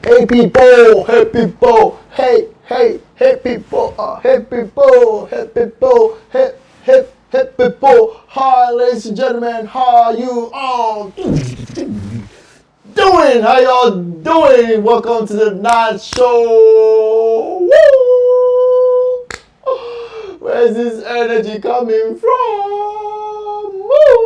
Hey people, hey people, hey people, hey people, hey people. Hi, ladies and gentlemen, how are you all doing? How y'all doing? Welcome to the Night Show. Woo! Where's this energy coming from? Woo!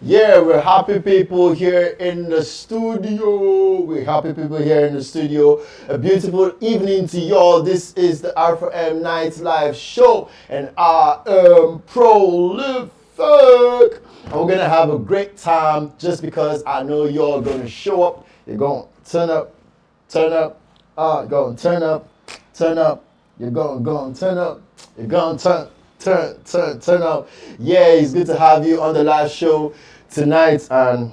Yeah, we're happy people here in the studio. We're happy people here in the studio. A beautiful evening to y'all. This is the Alpha M Night Live Show, and I am prolific. And we're gonna have a great time just because I know y'all gonna show up. You're gonna turn up, going turn up, turn up. You're going turn up. You're going turn up. Yeah, it's good to have you on the live show tonight, and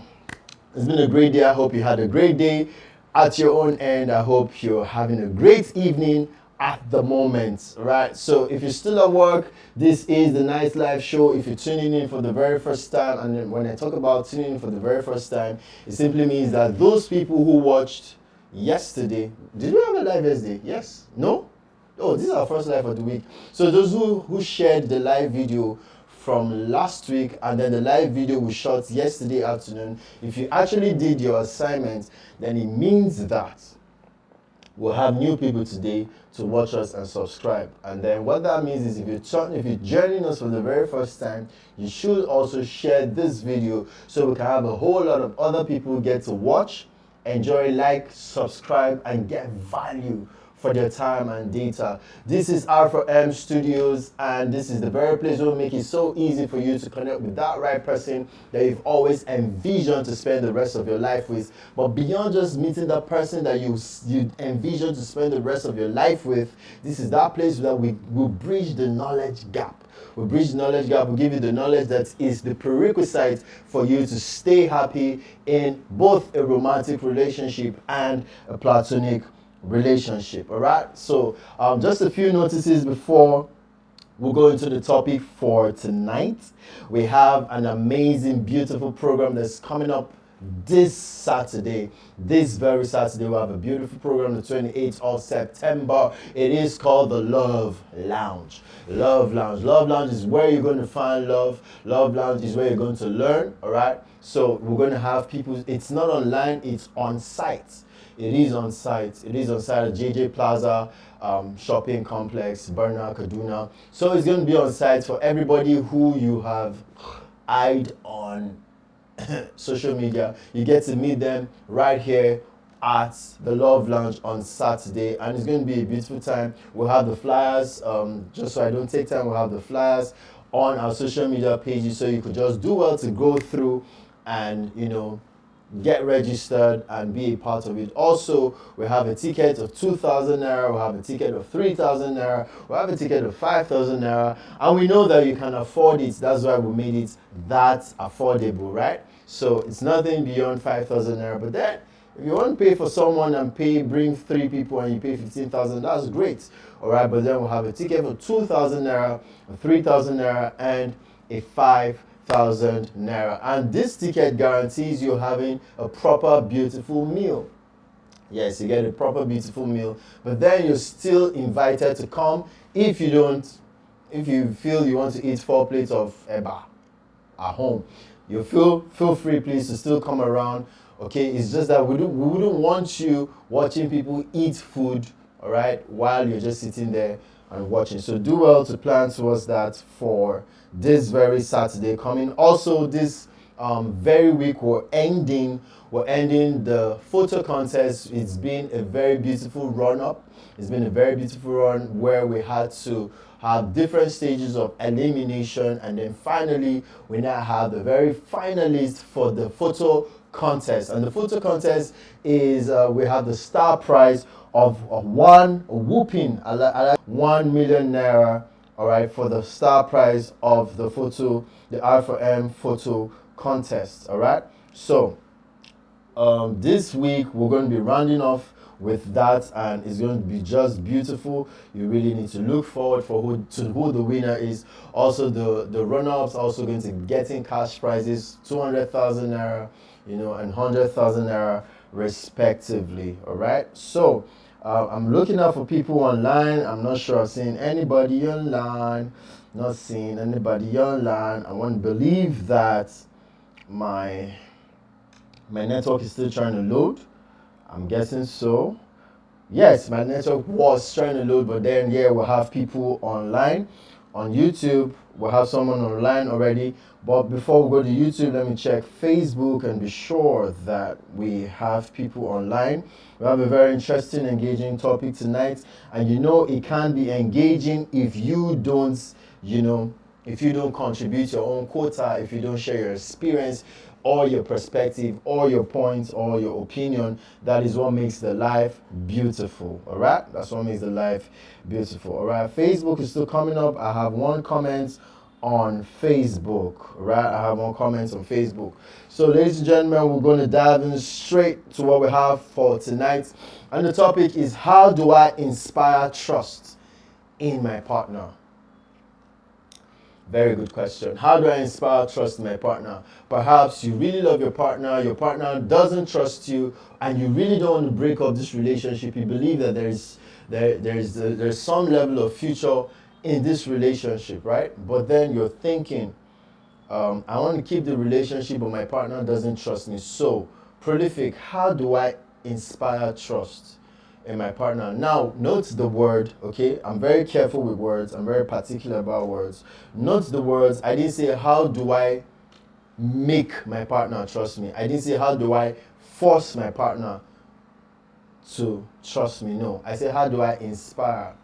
it's been a great day. I hope you had a great day at your own end. I hope you're having a great evening at the moment, right? So if you're still at work, this is the Night Live Show. If you're tuning in for the very first time, and then when I talk about tuning in for the very first time, it simply means that those people who watched yesterday, did we have a live yesterday? Yes? No? Oh, this is our first live of the week. So those who shared the live video from last week and then the live video we shot yesterday afternoon, if you actually did your assignment, then it means that we'll have new people today to watch us and subscribe. And then what that means is if you're joining us for the very first time, you should also share this video so we can have a whole lot of other people get to watch, enjoy, like, subscribe, and get value for their time and data. This is Alpha M Studios, and this is the very place where we make it so easy for you to connect with that right person that you've always envisioned to spend the rest of your life with. But beyond just meeting that person that you envision to spend the rest of your life with, this is that place that we will bridge the knowledge gap. We bridge the knowledge gap. We give you the knowledge that is the prerequisite for you to stay happy in both a romantic relationship and a platonic relationship. All right, so just a few notices before we'll go into the topic for tonight. We have an amazing, beautiful program that's coming up this Saturday. This very Saturday, we'll have a beautiful program, the 28th of September. It is called the Love Lounge. Love Lounge. Love Lounge is where you're going to find love. Love Lounge is where you're going to learn. All right, so we're going to have people. It's not online, it's on site. It is on site. It is on site at JJ Plaza Shopping Complex, Berna, Kaduna. So it's going to be on site for everybody who you have eyed on social media. You get to meet them right here at the Love Lounge on Saturday, and it's going to be a beautiful time. We'll have the flyers, just so I don't take time, we'll have the flyers on our social media pages, so you could just do well to go through and, get registered and be a part of it. Also, we have a ticket of 2,000 naira, we have a ticket of 3,000 naira, we have a ticket of 5,000 naira, and we know that you can afford it. That's why we made it that affordable, right? So it's nothing beyond 5,000 naira. But then, if you want to pay for someone and bring 3 people and you pay 15,000, that's great. All right, but then we'll have a ticket for 2,000 naira, 3,000 naira, and a 5,000 naira, and this ticket guarantees you having a proper beautiful meal. Yes, you get a proper beautiful meal, but then you're still invited to come. If you feel you want to eat 4 plates of eba at home, you feel free, please, to still come around. Okay, it's just that we wouldn't want you watching people eat food, all right, while you're just sitting there and watching. So do well to plan towards that for this very Saturday coming. Also, this very week we're ending the photo contest. It's been a very beautiful run up. It's been a very beautiful run where we had to have different stages of elimination, and then finally we now have the very finalist for the photo contest. And the photo contest is we have the star prize of 1 million naira, all right, for the star prize of the Alpha M photo contest. All right, so this week we're going to be rounding off with that, and it's going to be just beautiful. You really need to look forward for who the winner is. Also, the runner-ups also going to be getting cash prizes, 200,000 naira, and 100,000 naira respectively. All right. So I'm looking out for people online. I'm not sure I've seen anybody online. Not seeing anybody online. I want to believe that my network is still trying to load. I'm guessing so. Yes, my network was trying to load, but then yeah, we'll have people online. On YouTube, we'll have someone online already. But before we go to YouTube, let me check Facebook and be sure that we have people online. We have a very interesting, engaging topic tonight. And you know it can be engaging if you don't, if you don't contribute your own quota, if you don't share your experience, or your perspective, or your points, or your opinion. That is what makes the life beautiful. All right, that's what makes the life beautiful. All right, Facebook is still coming up. I have one comment on Facebook. All right, I have one comment on Facebook. So, ladies and gentlemen, we're going to dive in straight to what we have for tonight, and the topic is: how do I inspire trust in my partner? Very good question. How do I inspire trust in my partner? Perhaps you really love your partner doesn't trust you, and you really don't want to break up this relationship. You believe that there's some level of future in this relationship, right? But then you're thinking, I want to keep the relationship, but my partner doesn't trust me. So, Prolific, how do I inspire trust in my partner? Now, note the word, okay? I'm very careful with words. I'm very particular about words. Note the words. I didn't say, how do I make my partner trust me? I didn't say, how do I force my partner to trust me? No. I said, how do I inspire?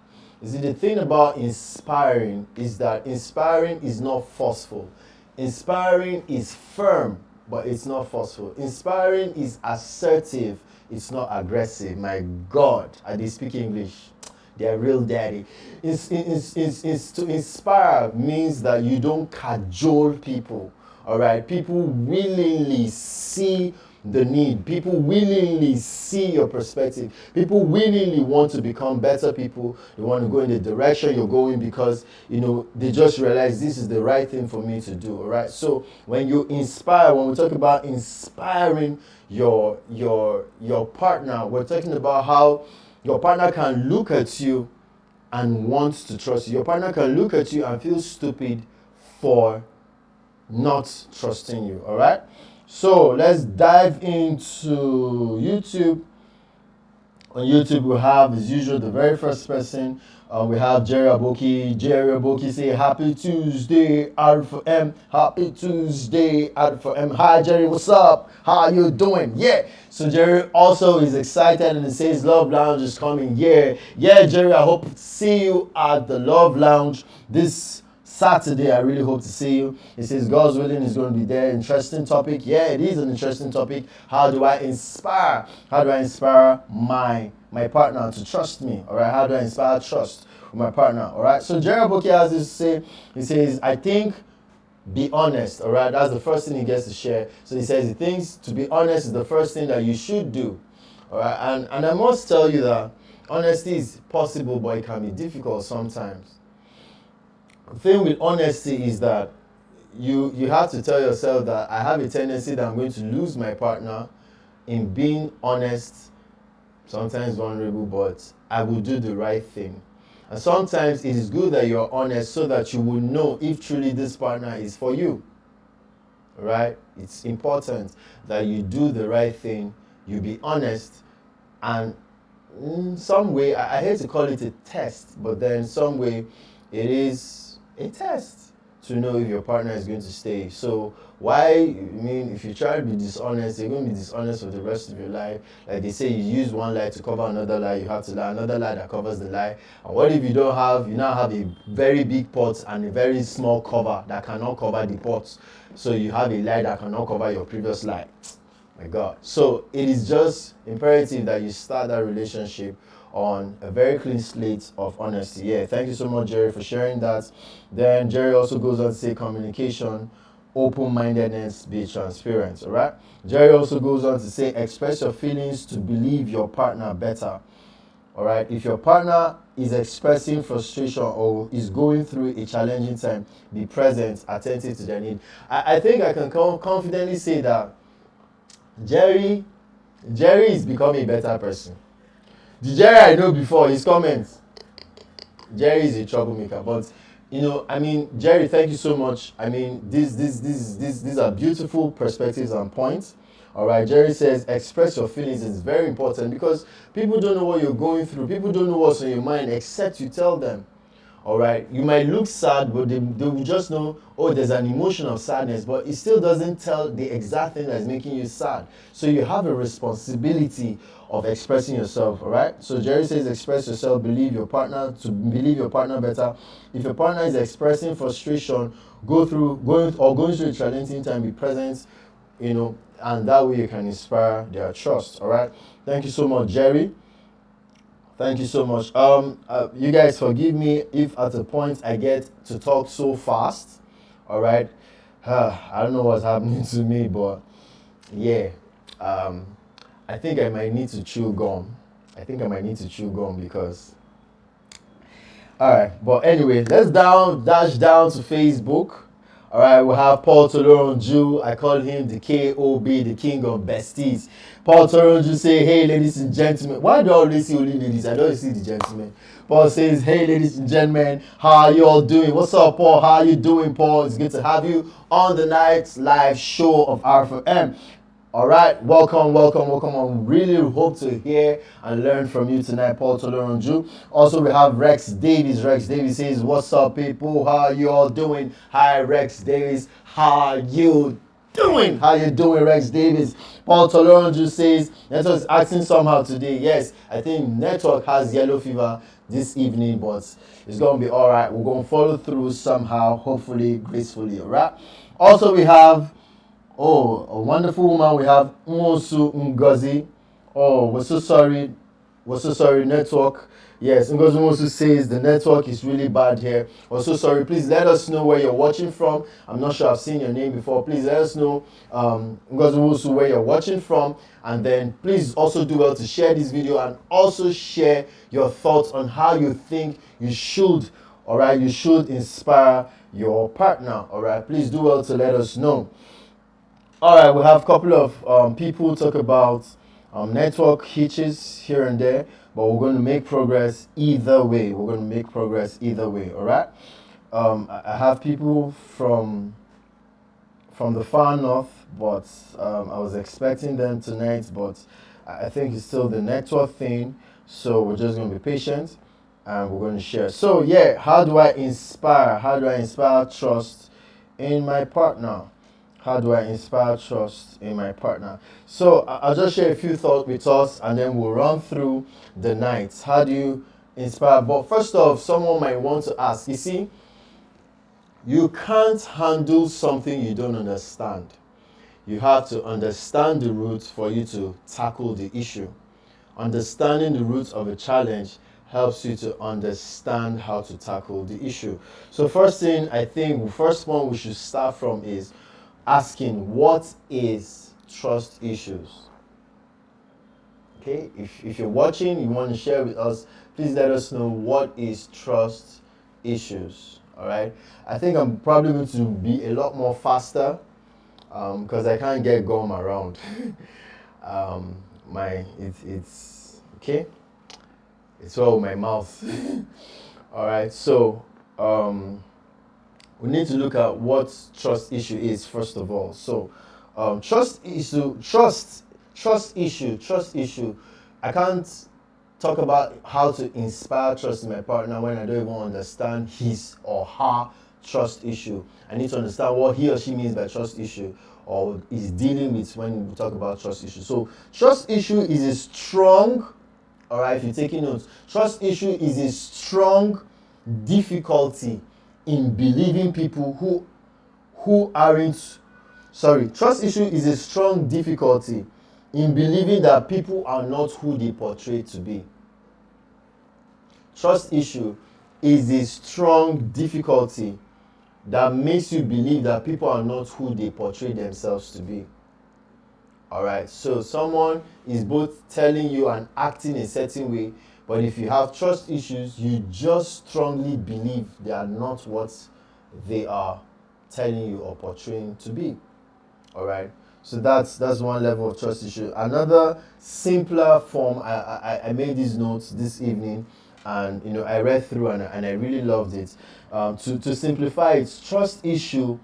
You see, the thing about inspiring is that inspiring is not forceful. Inspiring is firm, but it's not forceful. Inspiring is assertive. It's not aggressive. My God, I did speak English. They're real daddy. To inspire means that you don't cajole people. All right, people willingly see the need. People willingly see your perspective. People willingly want to become better people. They want to go in the direction you're going because they just realize this is the right thing for me to do. All right. So when you inspire, when we talk about inspiring your partner, we're talking about how your partner can look at you and want to trust you. Your partner can look at you and feel stupid for not trusting you. All right. So let's dive into YouTube. On YouTube, we have, as usual, the very first person. We have Jerry Aboki. Jerry Aboki say, Happy Tuesday, Alpha M. Happy Tuesday, Alpha M. Hi, Jerry, what's up? How you doing? Yeah. So Jerry also is excited and he says, Love Lounge is coming. Yeah, Jerry, I hope to see you at the Love Lounge this Saturday. I really hope to see you. He says, God's willing, is going to be there. Interesting topic. Yeah, it is an interesting topic. How do I inspire? How do I inspire my partner to trust me? All right. How do I inspire trust with my partner? All right. So Jerry Aboki has this to say. He says, I think be honest. All right. That's the first thing he gets to share. So he says he thinks to be honest is the first thing that you should do. All right. And I must tell you that honesty is possible, but it can be difficult sometimes. The thing with honesty is that you have to tell yourself that I have a tendency that I'm going to lose my partner in being honest, sometimes vulnerable, but I will do the right thing. And sometimes it is good that you're honest so that you will know if truly this partner is for you. Right? It's important that you do the right thing, you be honest, and in some way, I hate to call it a test, but then in some way it is a test to know if your partner is going to stay. So if you try to be dishonest, you're going to be dishonest for the rest of your life. Like they say, you use one lie to cover another lie, you have to lie another lie that covers the lie. And what if you now have a very big pot and a very small cover that cannot cover the pot? So you have a lie that cannot cover your previous lie. My God. So it is just imperative that you start that relationship on a very clean slate of honesty. Yeah, thank you so much, Jerry, for sharing that. Then Jerry also goes on to say communication, open-mindedness, be transparent. All right. Jerry also goes on to say express your feelings to believe your partner better. All right. If your partner is expressing frustration or is going through a challenging time, be present, attentive to their need. I think I can confidently say that Jerry Jerry is becoming a better person. The Jerry I know before, his comments, Jerry is a troublemaker. But I mean, Jerry, thank you so much. I mean, these are beautiful perspectives and points. All right, Jerry says express your feelings is very important because people don't know what you're going through. People don't know what's on your mind except you tell them. All right, you might look sad, but they will just know, oh, there's an emotion of sadness, but it still doesn't tell the exact thing that's making you sad. So you have a responsibility of expressing yourself. All right, so Jerry says express yourself, believe your partner better. If your partner is expressing frustration, going through a challenging time, be present, and that way you can inspire their trust. All right, thank you so much, Jerry. Thank you so much. You guys forgive me if at a point I get to talk so fast. All right. I don't know what's happening to me, but yeah. I think I might need to chew gum. Because. All right. But anyway, let's dash down to Facebook. All right, we have Paul Toloronju. I call him the KOB, the king of besties. Paul Toloronju say, hey, ladies and gentlemen. Why do I always see only ladies? I don't see the gentlemen. Paul says, hey, ladies and gentlemen, how are you all doing? What's up, Paul? How are you doing, Paul? It's good to have you on the night's live show of R4M. All right, welcome. I really hope to hear and learn from you tonight, Paul Toloronju. Also, we have Rex Davies. Rex Davies says, what's up, people? How are you all doing? Hi, Rex Davies. How you doing? Rex Davies? Paul Toloronju says, Network is acting somehow today. Yes, I think Network has yellow fever this evening, but it's going to be all right. We're going to follow through somehow, hopefully, gracefully, all right? Also, we have a wonderful woman. We have Nwosu Ngozi. Oh, we're so sorry, network. Yes, Ngozi Nwosu says the network is really bad here. We're so sorry. Please let us know where you're watching from. I'm not sure I've seen your name before. Please let us know, Ngozi Nwosu, where you're watching from. And then please also do well to share this video and also share your thoughts on how you think you should, all right, you should inspire your partner, all right. Please do well to let us know. All right, we have a couple of people talk about network hitches here and there, but we're going to make progress either way. All right. I have people from the far north, but I was expecting them tonight, but I think it's still the network thing. So we're just going to be patient, and we're going to share. So yeah, how do I inspire trust in my partner? How do I inspire trust in my partner? So I'll just share a few thoughts with us and then we'll run through the nights. How do you inspire? But first off, someone might want to ask, you see, you can't handle something you don't understand. You have to understand the roots for you to tackle the issue. Understanding the roots of a challenge helps you to understand how to tackle the issue. So first one we should start from is asking, what is trust issues? Okay, if you're watching, you want to share with us, please let us know what is trust issues. All right, I think I'm probably going to be a lot more faster because I can't get gum around. It's okay. It's all my mouth. All right, so we need to look at what trust issue is first of all. So trust issue. I can't talk about how to inspire trust in my partner when I don't even understand his or her trust issue. I need to understand what he or she means by trust issue or is dealing with when we talk about trust issue. So trust issue is a strong, all right, if you're taking notes, trust issue is a strong difficulty in believing people trust issue is a strong difficulty in believing that people are not who they portray to be. Trust issue is a strong difficulty that makes you believe that people are not who they portray themselves to be. All right, so someone is both telling you and acting a certain way, but if you have trust issues, you just strongly believe they are not what they are telling you or portraying to be. All right, So that's one level of trust issue. Another simpler form, I made these notes this evening, and I read through, and I really loved it. To simplify it, trust issue,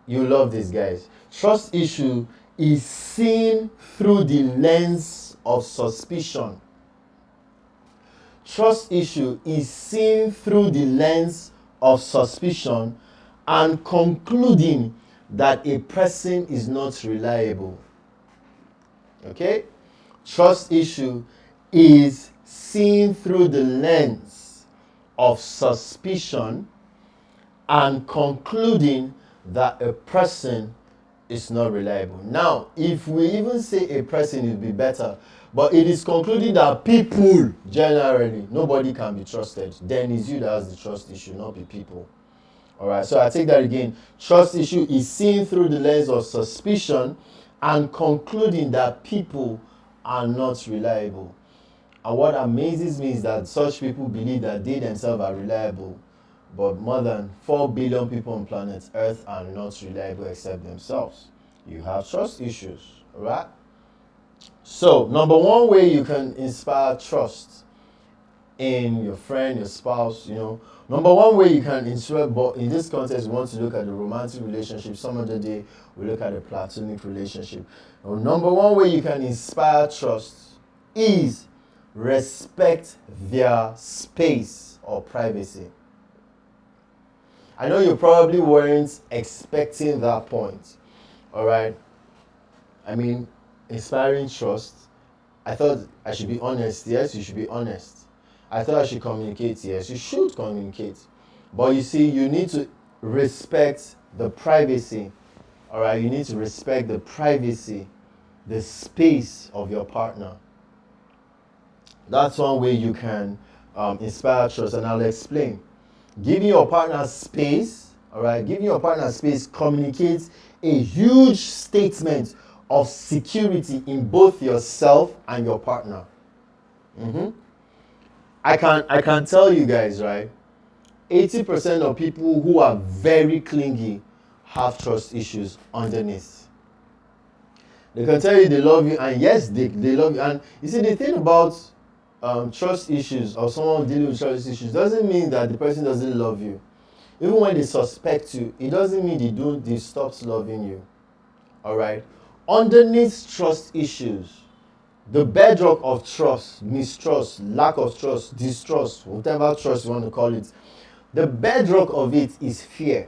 you love these guys. Trust issue is seen through the lens of suspicion. Trust issue is seen through the lens of suspicion and concluding that a person is not reliable. Okay? Trust issue is seen through the lens of suspicion and concluding that a person is not reliable. Now, if we even say a person, it would be better, but it is concluded that people generally, nobody can be trusted. Then it's you that has the trust issue, not the people. Alright, so I take that again. Trust issue is seen through the lens of suspicion and concluding that people are not reliable. And what amazes me is that such people believe that they themselves are reliable, but more than 4 billion people on planet Earth are not reliable except themselves. You have trust issues, alright? So, number one way you can inspire trust in your friend, your spouse, number one way you can inspire, but in this context, we want to look at the romantic relationship. Some other day, we look at the platonic relationship. Now, number one way you can inspire trust is respect their space or privacy. I know you probably weren't expecting that point, all right? I mean, inspiring trust, I thought I should be honest. Yes, you should be honest. I thought I should communicate. Yes, you should communicate. But you see, you need to respect the privacy, all right? You need to respect the privacy, the space of your partner. That's one way you can inspire trust, and I'll explain. Giving your partner space, all right, giving your partner space communicates a huge statement of security in both yourself and your partner. I can tell you guys, right? 80% of people who are very clingy have trust issues underneath. They can tell you they love you, and yes, they love you. And you see, the thing about trust issues, or someone dealing with trust issues, doesn't mean that the person doesn't love you. Even when they suspect you, it doesn't mean they stopped loving you. All right? Underneath trust issues, the bedrock of trust, mistrust, lack of trust, distrust, whatever trust you want to call it, the bedrock of it is fear.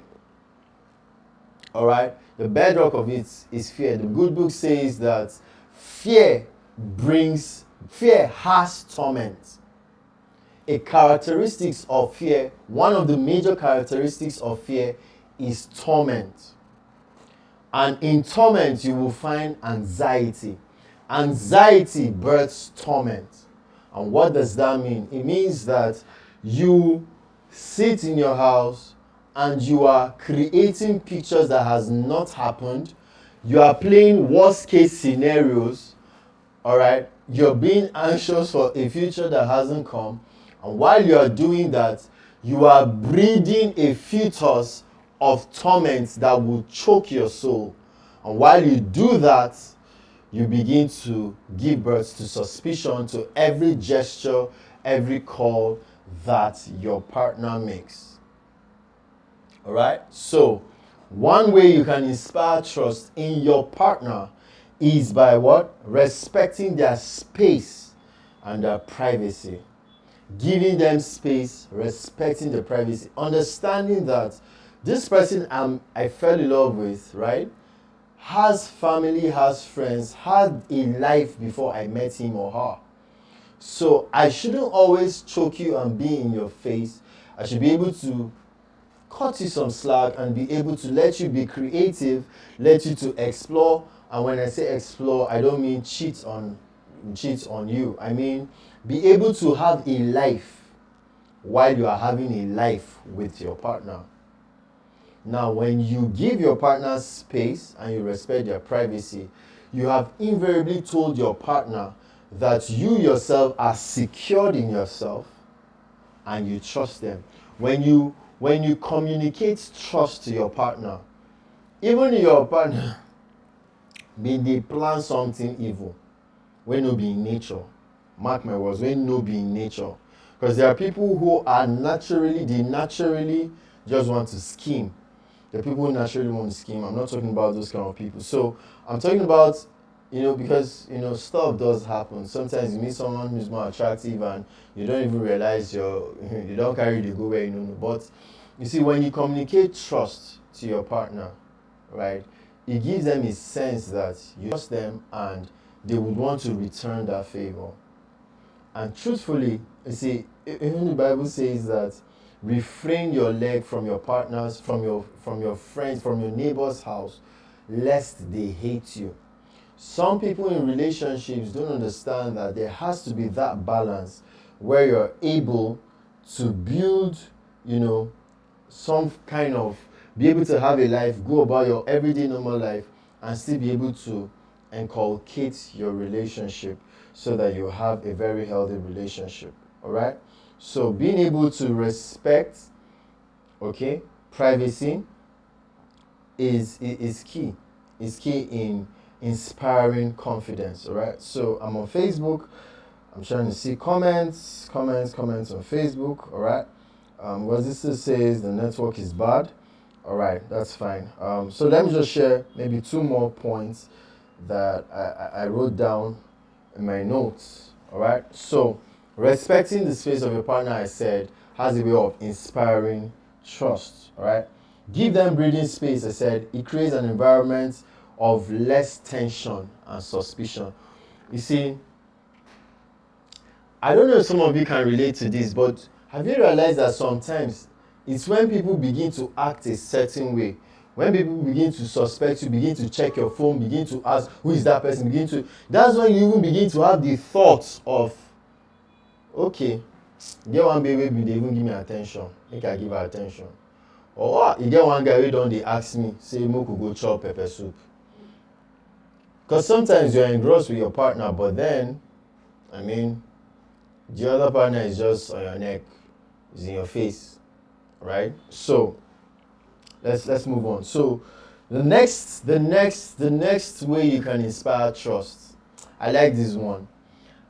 All right? The bedrock of it is fear. The good book says that fear has torment. A characteristics of fear, one of the major characteristics of fear is torment. And in torment, you will find anxiety. Anxiety births torment. And what does that mean? It means that you sit in your house and you are creating pictures that has not happened. You are playing worst case scenarios. All right? You're being anxious for a future that hasn't come. And while you are doing that, you are breeding a fetus of torment that will choke your soul. And while you do that, you begin to give birth to suspicion to every gesture, every call that your partner makes. All right? So, one way you can inspire trust in your partner is by what? Respecting their space and their privacy. Giving them space, respecting the privacy, understanding that this person I fell in love with, right, has family, has friends, had a life before I met him or her. So I shouldn't always choke you and be in your face. I should be able to cut you some slack and be able to let you be creative, let you to explore. And when I say explore, I don't mean cheat on you. I mean be able to have a life while you are having a life with your partner. Now, when you give your partner space and you respect their privacy, you have invariably told your partner that you yourself are secured in yourself and you trust them. When you communicate trust to your partner, even your partner May they plan something evil when no be in nature. Mark my words, when no be in nature. Because there are people who are naturally just want to scheme. There are people who naturally want to scheme. I'm not talking about those kind of people. So I'm talking about, because, stuff does happen. Sometimes you meet someone who's more attractive and you don't even realize you don't carry the go where you don't know. But you see, when you communicate trust to your partner, right, it gives them a sense that you trust them and they would want to return that favor. And truthfully, you see, even the Bible says that refrain your leg from your partners, from your friends, from your neighbor's house, lest they hate you. Some people in relationships don't understand that there has to be that balance where you're able to build, some kind of, be able to have a life, go about your everyday normal life, and still be able to inculcate your relationship so that you have a very healthy relationship. All right? So being able to respect, privacy is key. Is key in inspiring confidence. All right? So I'm on Facebook. I'm trying to see comments on Facebook. All right? What this says, the network is bad. All right, that's fine. So let me just share maybe 2 more points that I wrote down in my notes. All right. So respecting the space of your partner, I said, has a way of inspiring trust. All right. Give them breathing space. I said it creates an environment of less tension and suspicion. You see, I don't know if some of you can relate to this, but have you realized that sometimes it's when people begin to act a certain way, when people begin to suspect you, begin to check your phone, begin to ask who is that person, that's when you even begin to have the thoughts of, okay, get one baby, they even give me attention, make I give her attention. Or you get one guy wey don dey ask me, say make we go chop pepper soup. Because sometimes you're engrossed with your partner, but then, the other partner is just on your neck, is in your face. Right? So let's move on. So the next way you can inspire trust. I like this one.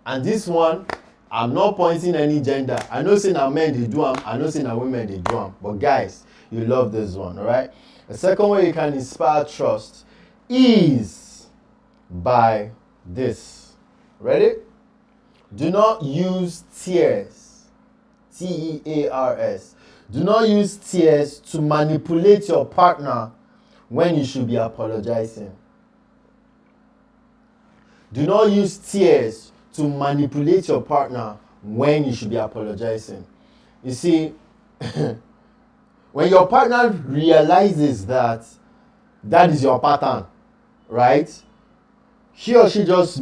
And this one, I'm not pointing any gender. I know saying na men they do am, I know saying na women they do am. But guys, you love this one, all right? The second way you can inspire trust is by this. Ready? Do not use tears. Tears. Do not use tears to manipulate your partner when you should be apologizing. Do not use tears to manipulate your partner when you should be apologizing. You see, when your partner realizes that is your pattern, right? He or she just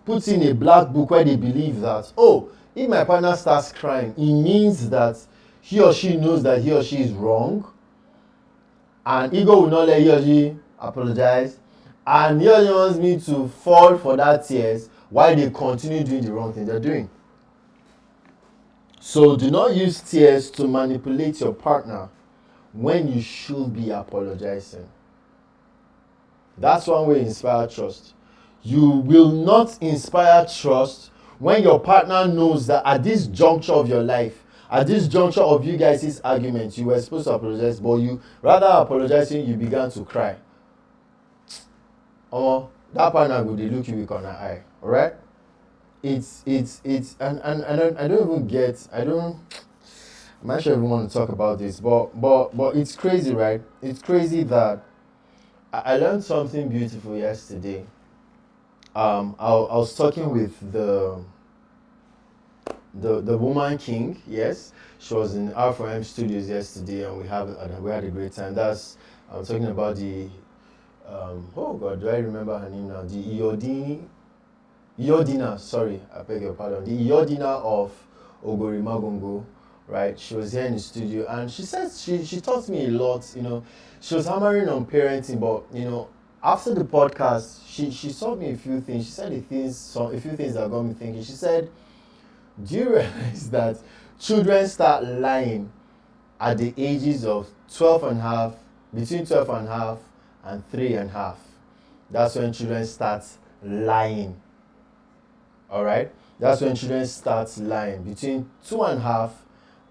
puts in a black book where they believe that, if my partner starts crying, it means that he or she knows that he or she is wrong, and ego will not let he or she apologize, and he or she wants me to fall for that tears while they continue doing the wrong thing they're doing. So do not use tears to manipulate your partner when you should be apologizing. That's one way to inspire trust. You will not inspire trust when your partner knows that at this juncture of your life, at this juncture of you guys' argument, you were supposed to apologize, but you, rather apologizing, you began to cry. That partner will look you with an eye. Alright? It's and I don't even get, I'm not sure if we want to talk about this, but it's crazy, right? It's crazy that I learned something beautiful yesterday. I was talking with the woman king. Yes, she was in R4M Studios yesterday, and we had a great time. I'm talking about the do I remember her name now? The Iyodina, sorry, I beg your pardon. The Iyodina of Ogori Magongo, right? She was here in the studio, and she said she taught me a lot. She was hammering on parenting, but after the podcast, she taught me a few things. She said a few things that got me thinking. She said, do you realize that children start lying at the ages of 12 and a half, between 12 and a half and 3 and a half? that's when children start lying. All right, that's when children start lying. Between 2.5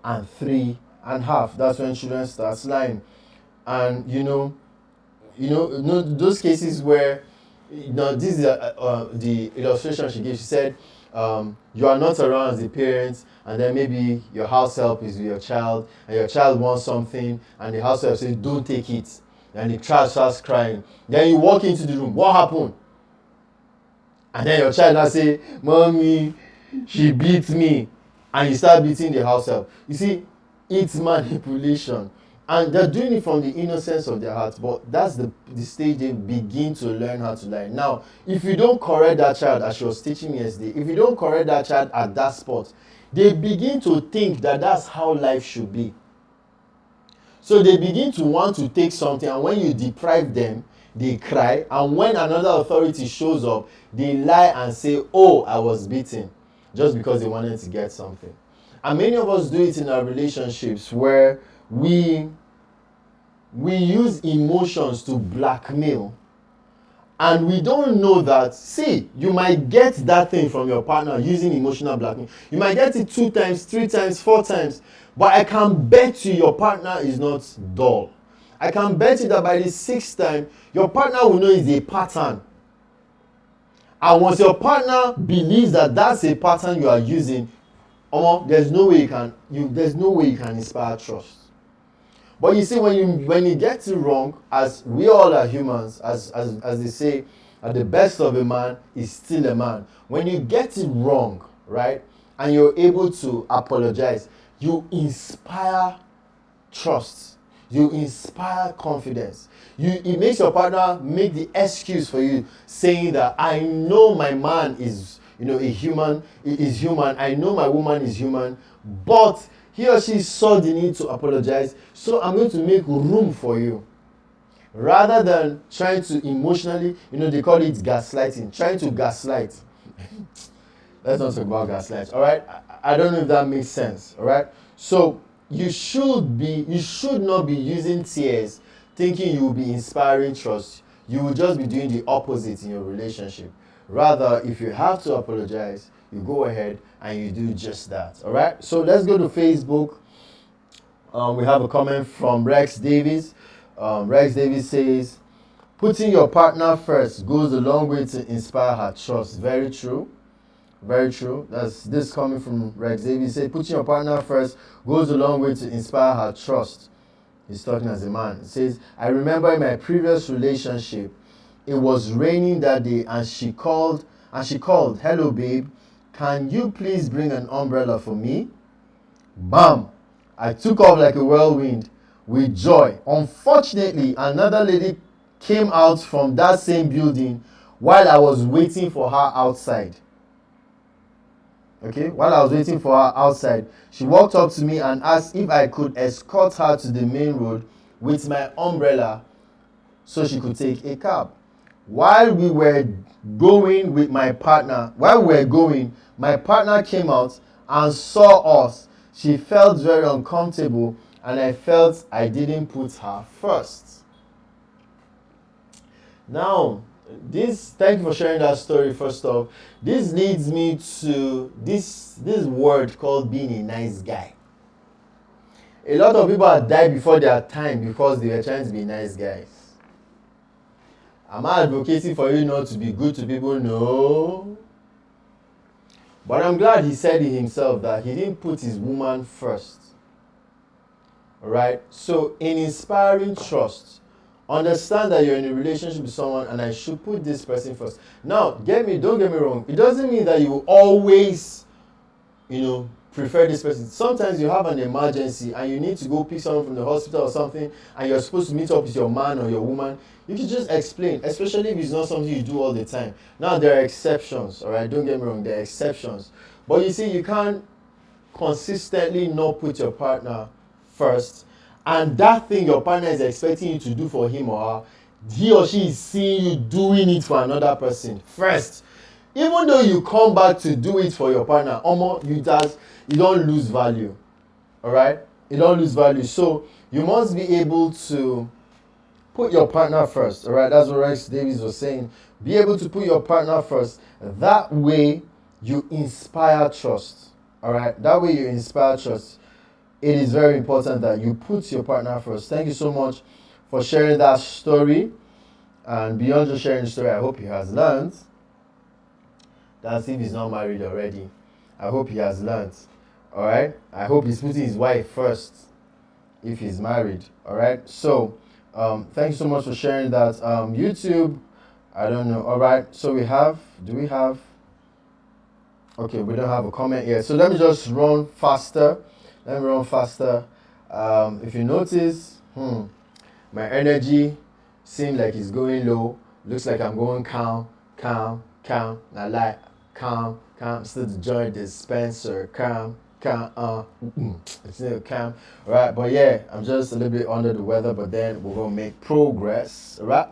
and 3.5, that's when children start lying. And those cases where, this is the illustration she gave. She said, you are not around as a parent, and then maybe your house help is with your child, and your child wants something, and the house help says, don't take it, and the child starts crying. Then you walk into the room, what happened? And then your child now say, mommy, she beat me, and you start beating the house help. You see, it's manipulation. And they're doing it from the innocence of their hearts, but that's the stage they begin to learn how to lie. Now, if you don't correct that child, as she was teaching me yesterday, if you don't correct that child at that spot, they begin to think that that's how life should be. So they begin to want to take something, and when you deprive them, they cry, and when another authority shows up, they lie and say, oh, I was beaten, just because they wanted to get something. And many of us do it in our relationships, where we use emotions to blackmail, and we don't know that. See, you might get that thing from your partner using emotional blackmail. You might get it 2 times, 3 times, 4 times, but I can bet you your partner is not dull. I can bet you that by the 6th time, your partner will know it's a pattern. And once your partner believes that that's a pattern you are using, there's no way you can inspire trust. But you see, when you get it wrong, as we all are humans, as they say, the best of a man is still a man. When you get it wrong, right, and you're able to apologize, you inspire trust. You inspire confidence. It makes your partner make the excuse for you, saying that I know my man is, a human, is human. I know my woman is human, but he or she saw the need to apologize, so I'm going to make room for you. Rather than trying to emotionally, they call it gaslighting, trying to gaslight. Let's not talk about gaslight, all right? I don't know if that makes sense, all right? So you should not be using tears thinking you will be inspiring trust. You will just be doing the opposite in your relationship. Rather, if you have to apologize, you go ahead and you do just that. All right, so let's go to Facebook. We have a comment from Rex Davis. Rex Davis says, putting your partner first goes a long way to inspire her trust. Very true. Very true. That's this coming from Rex Davis. He said, putting your partner first goes a long way to inspire her trust. He's talking as a man. He says, I remember in my previous relationship, it was raining that day, and she called, hello babe, can you please bring an umbrella for me? Bam! I took off like a whirlwind with joy. Unfortunately, another lady came out from that same building while I was waiting for her outside. Okay, while I was waiting for her outside, she walked up to me and asked if I could escort her to the main road with my umbrella so she could take a cab. While we were going, my partner came out and saw us. She felt very uncomfortable, and I felt I didn't put her first. Now, thank you for sharing that story. First off, this leads me to this word called being a nice guy. A lot of people have died before their time because they were trying to be nice guys. Am I advocating for you not to be good to people? No. But I'm glad he said it himself that he didn't put his woman first. Alright? So in inspiring trust, understand that you're in a relationship with someone and I should put this person first. Now, don't get me wrong. It doesn't mean that you will always, prefer this person. Sometimes you have an emergency and you need to go pick someone from the hospital or something, and you're supposed to meet up with your man or your woman. You can just explain, especially if it's not something you do all the time. Now, there are exceptions, all right? Don't get me wrong, there are exceptions. But you see, you can't consistently not put your partner first, and that thing your partner is expecting you to do for him or her, he or she is seeing you doing it for another person first. Even though you come back to do it for your partner, you don't lose value. All right? You don't lose value. So you must be able to Put your partner first. All right, that's what Rex Davies was saying. Be able to put your partner first. That way, you inspire trust. All right, that way you inspire trust. It is very important that you put your partner first. Thank you so much for sharing that story. And beyond just sharing the story, I hope he has learned. That's if he's not married already. I hope he has learned. All right. I hope he's putting his wife first if he's married. All right. So, thank you so much for sharing that. YouTube, I don't know. All right. So do we have? Okay, we don't have a comment yet. So let me just run faster. Let me run faster. If you notice, my energy seems like it's going low. Looks like I'm going calm. I like calm. Still the joint dispenser. Calm. It's still calm. Alright, but yeah, I'm just a little bit under the weather, but then we're gonna make progress. Alright.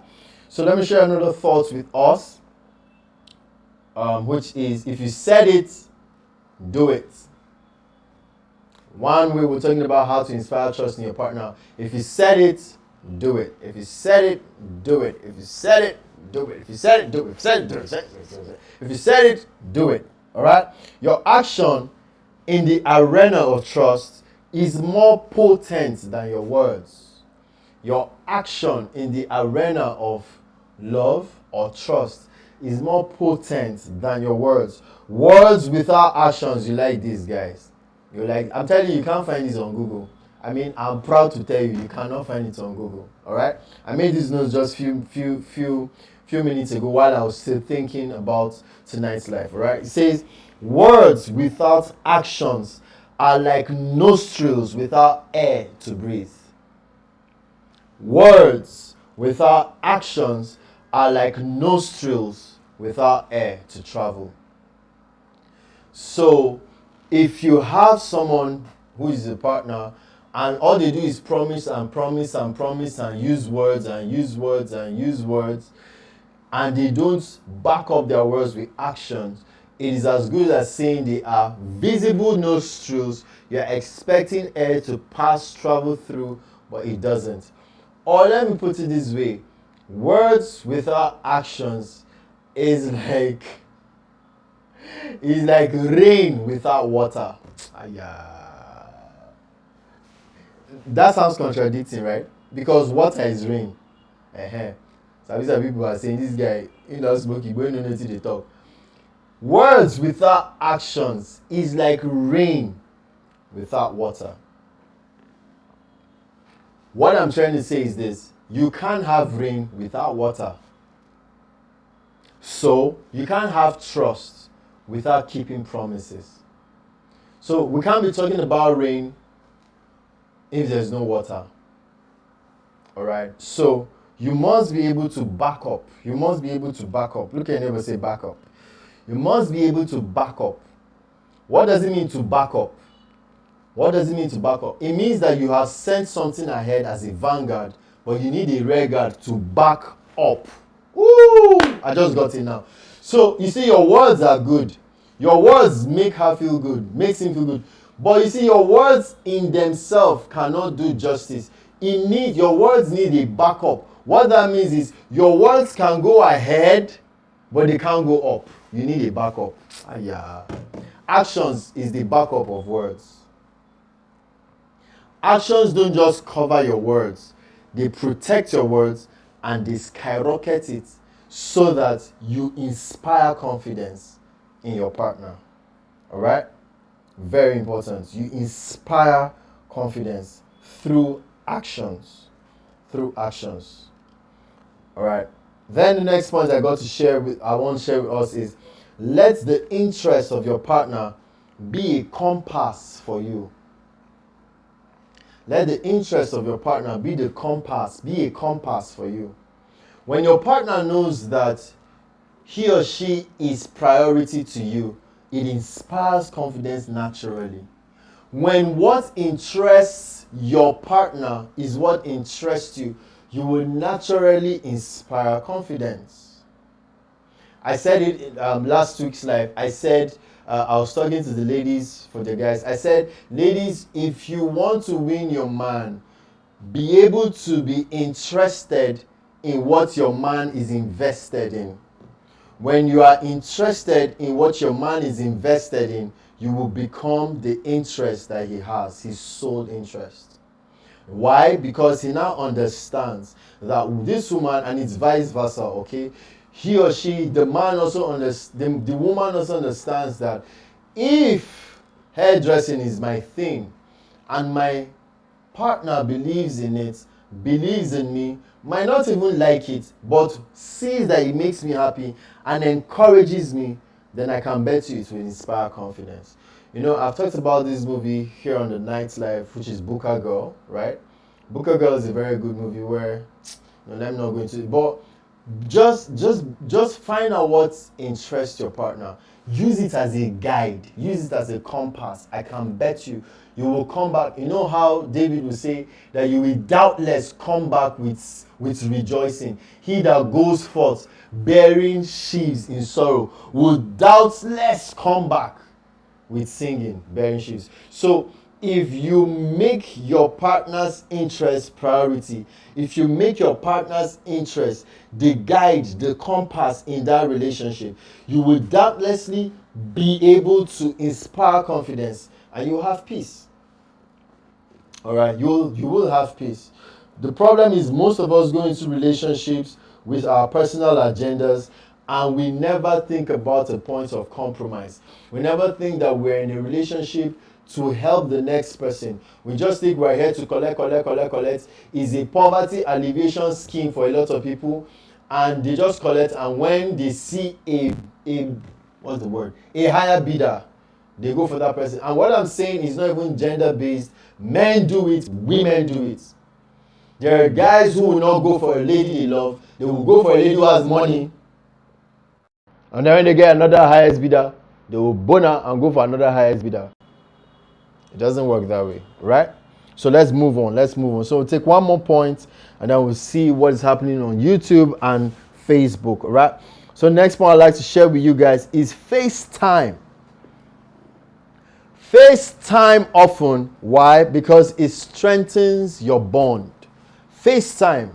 So let me share another thought with us. Which is, if you said it, do it. One way we're talking about how to inspire trust in your partner. If you said it, do it. If you said it, do it. If you said it, do it. If you said it, do it. If you said it, do it. If you said it, do it. All right? Your action in the arena of trust is more potent than your words. Your action in the arena of love or trust is more potent than your words. Words without actions, you like these guys. You're like, I'm telling you, you can't find this on Google. I mean, I'm proud to tell you, you cannot find it on Google. All right? I made this note just few minutes ago while I was still thinking about tonight's life. All right? It says, words without actions are like nostrils without air to breathe. Words without actions are like nostrils without air to travel. So, if you have someone who is a partner and all they do is promise and promise and promise and use words and use words and use words, and they don't back up their words with actions, it is as good as saying they are visible nostrils. You're expecting air to travel through, but it doesn't. Or let me put it this way, words without actions is like rain without water. That sounds contradicting, right? Because water is rain. Some people are saying this guy, he not smoking, but no need to talk. Words without actions is like rain without water. What I'm trying to say is this: you can't have rain without water. So you can't have trust without keeping promises. So we can't be talking about rain if there's no water. All right. So you must be able to back up. You must be able to back up. Look at your neighbor, say back up. You must be able to back up. What does it mean to back up? What does it mean to back up? It means that you have sent something ahead as a vanguard, but you need a rearguard to back up. Woo! I just got it now. So you see, your words are good. Your words make her feel good, makes him feel good. But you see, your words in themselves cannot do justice. Your words need a backup. What that means is your words can go ahead, but they can't go up. You need a backup. Actions is the backup of words. Actions don't just cover your words. They protect your words and they skyrocket it so that you inspire confidence in your partner. All right? Very important. You inspire confidence through actions. Through actions. All right. Then the next point I want to share with us is, let the interest of your partner be a compass for you. Let the interest of your partner be a compass for you. When your partner knows that he or she is priority to you, it inspires confidence naturally. When what interests your partner is what interests you, you will naturally inspire confidence. I said it in last week's live. I said, I was talking to the ladies for the guys. I said, ladies, if you want to win your man, be able to be interested in what your man is invested in. When you are interested in what your man is invested in, you will become the interest that he has, his sole interest. Why? Because he now understands that this woman, and it's vice versa, okay? He or she, the man also understands, the woman also understands that if hairdressing is my thing, and my partner believes in it, believes in me, might not even like it, but sees that it makes me happy and encourages me, then I can bet you it will inspire confidence. You know, I've talked about this movie here on the Night's Life, which is Booker Girl, right? Booker Girl is a very good movie where, you know, I'm not going to, but just find out what interests your partner. Use it as a guide. Use it as a compass. I can bet you will come back. You know how David will say that you will doubtless come back with rejoicing. He that goes forth bearing sheaves in sorrow will doubtless come back with singing, bearing sheaves. So if you make your partner's interest priority, if you make your partner's interest the guide, the compass in that relationship, you will doubtlessly be able to inspire confidence and you will have peace. All right, you will have peace. The problem is most of us go into relationships with our personal agendas and we never think about a point of compromise. We never think that we're in a relationship to help the next person. We just think we're here to collect. It's a poverty alleviation scheme for a lot of people, and they just collect, and when they see a higher bidder, they go for that person. And what I'm saying is not even gender based. Men do it, women do it. There are guys who will not go for a lady they love, they will go for a lady who has money, and then when they get another highest bidder, they will bone her and go for another highest bidder. It doesn't work that way, right? So let's move on. So we'll take one more point and then we'll see what is happening on YouTube and Facebook, right? So next point I'd like to share with you guys is FaceTime. FaceTime often. Why? Because it strengthens your bond. FaceTime.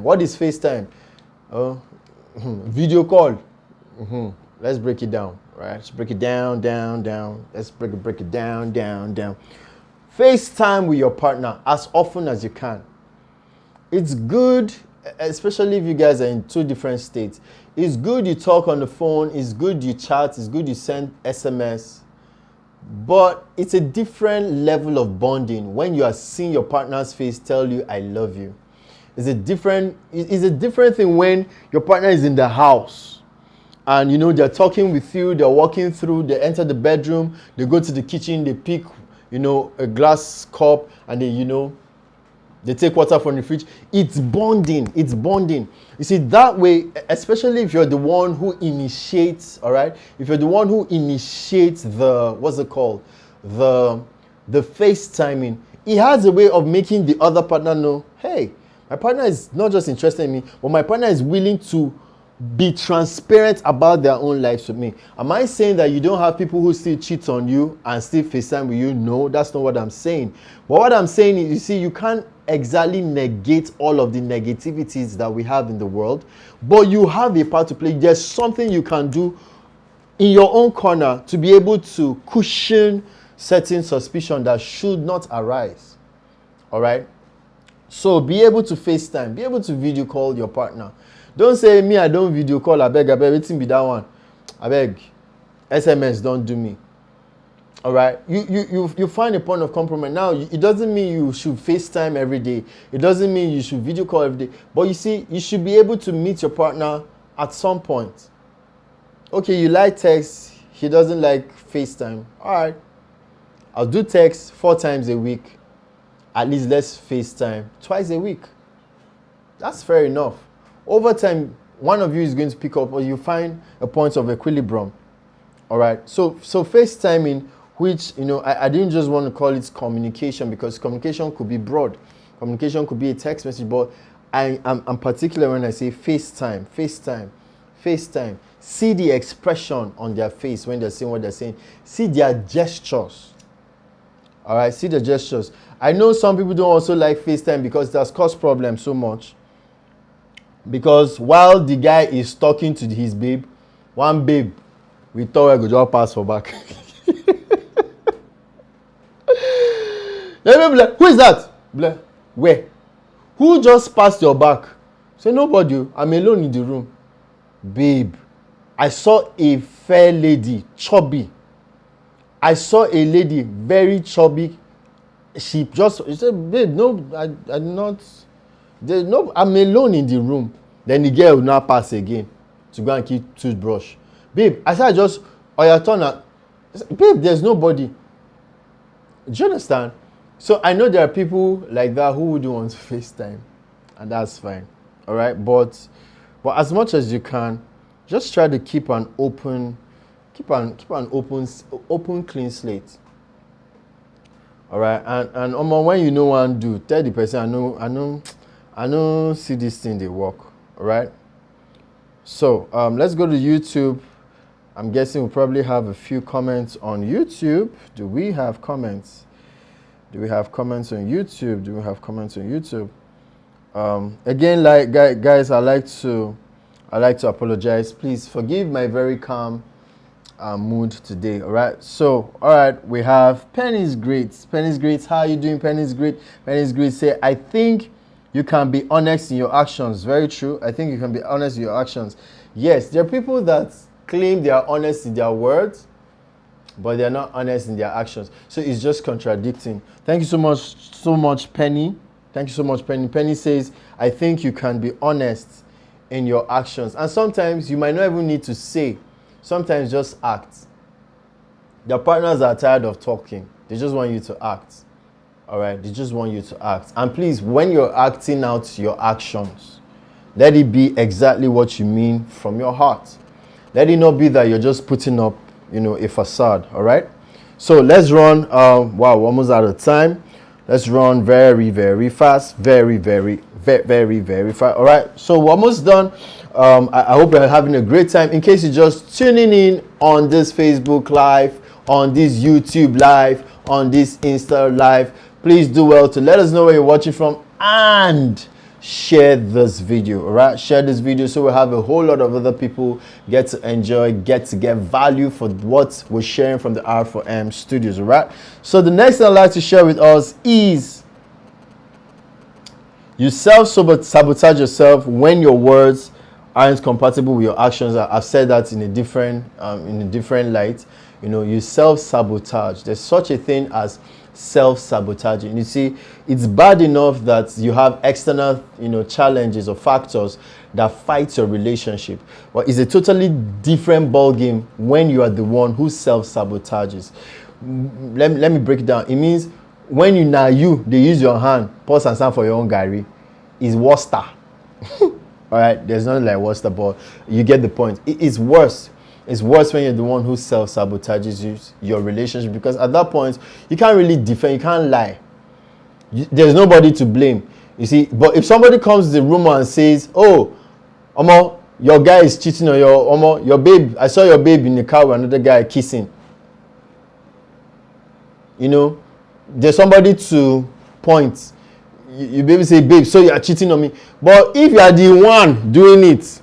What is FaceTime? Video call. Let's break it down. Right, let's break it down. Let's break it down. FaceTime with your partner as often as you can. It's good, especially if you guys are in two different states. It's good you talk on the phone, it's good you chat, it's good you send SMS. But it's a different level of bonding when you are seeing your partner's face tell you, I love you. It's a different thing when your partner is in the house. And you know they're talking with you, they're walking through, they enter the bedroom, they go to the kitchen, they pick, a glass cup, and they take water from the fridge. It's bonding. You see, that way, especially if you're the one who initiates, all right? If you're the one who initiates the FaceTiming, it has a way of making the other partner know, hey, my partner is not just interested in me, but my partner is willing to be transparent about their own lives with me. Am I saying that you don't have people who still cheat on you and still FaceTime with you? No, that's not what I'm saying. But what I'm saying is, you see, you can't exactly negate all of the negativities that we have in the world, but you have a part to play. There's something you can do in your own corner to be able to cushion certain suspicion that should not arise. All right? So be able to FaceTime, be able to video call your partner. Don't say, me, I don't video call, I beg, waiting be that one. I beg, SMS don't do me. All right? You find a point of compromise. Now, it doesn't mean you should FaceTime every day. It doesn't mean you should video call every day. But you see, you should be able to meet your partner at some point. Okay, you like text, he doesn't like FaceTime. All right, I'll do text 4 times a week. At least let's FaceTime twice a week. That's fair enough. Over time, one of you is going to pick up, or you find a point of equilibrium. All right. So FaceTiming, which I didn't just want to call it communication, because communication could be broad. Communication could be a text message, but I'm particular when I say FaceTime. See the expression on their face when they're saying what they're saying. See their gestures. All right, see the gestures. I know some people don't also like FaceTime because it has caused problems so much. Because while the guy is talking to his babe, one babe, we thought I could just pass for back. Then be like, who is that? Like, where? Who just passed your back? Say, nobody. I'm alone in the room. Babe, I saw a fair lady, chubby. I saw a lady, very chubby. She said, babe, no, I'm not. No, I'm alone in the room. Then the girl will now pass again to go and keep toothbrush. Babe, I said, your turn. Babe, there's nobody. Do you understand? So I know there are people like that who wouldn't want to FaceTime, and that's fine. All right, but as much as you can, just try to keep an open, clean slate. All right, and when you know one do, tell the person I know see this thing they work. All right. So let's go to YouTube. I'm guessing we'll probably have a few comments on YouTube. Do we have comments? Do we have comments on YouTube? Again, like guys, I like to apologize. Please forgive my very calm mood today. All right. So, all right, we have Penny's Great. Penny's Great. How are you doing, Penny's Great? Penny's Great say, I think you can be honest in your actions. Very true. I think you can be honest in your actions. Yes, there are people that claim they are honest in their words, but they're not honest in their actions. So it's just contradicting. Thank you so much, Penny. Thank you so much, Penny. Penny says, I think you can be honest in your actions. And sometimes you might not even need to say. Sometimes just act. Your partners are tired of talking. They just want you to act. All right? They just want you to act. And please, when you're acting out your actions, let it be exactly what you mean from your heart. Let it not be that you're just putting up, a facade. All right? So let's run. Wow, we're almost out of time. Let's run very, very fast. Very, very fast. All right? So we're almost done. I hope you're having a great time. In case you're just tuning in on this Facebook Live, on this YouTube Live, on this Insta Live, please do well to let us know where you're watching from and share this video. All right, share this video so we'll have a whole lot of other people get to enjoy, get value for what we're sharing from the R4M studios. All right, so the next thing I'd like to share with us is you self-sabotage yourself when your words aren't compatible with your actions. I've said that in a different light. You self-sabotage. There's such a thing as self-sabotaging. You see, it's bad enough that you have external, challenges or factors that fight your relationship. But it's a totally different ball game when you are the one who self-sabotages. Let me break it down. It means when they use your hand, pause and stand for your own Gary, is worster. All right, there's nothing like worster, but you get the point. It's worse. It's worse when you're the one who self-sabotages your relationship, because at that point, you can't really defend, you can't lie. There's nobody to blame, you see. But if somebody comes to the room and says, oh, your guy is cheating on your babe, I saw your babe in the car with another guy kissing. There's somebody to point. You baby say, babe, so you are cheating on me. But if you are the one doing it,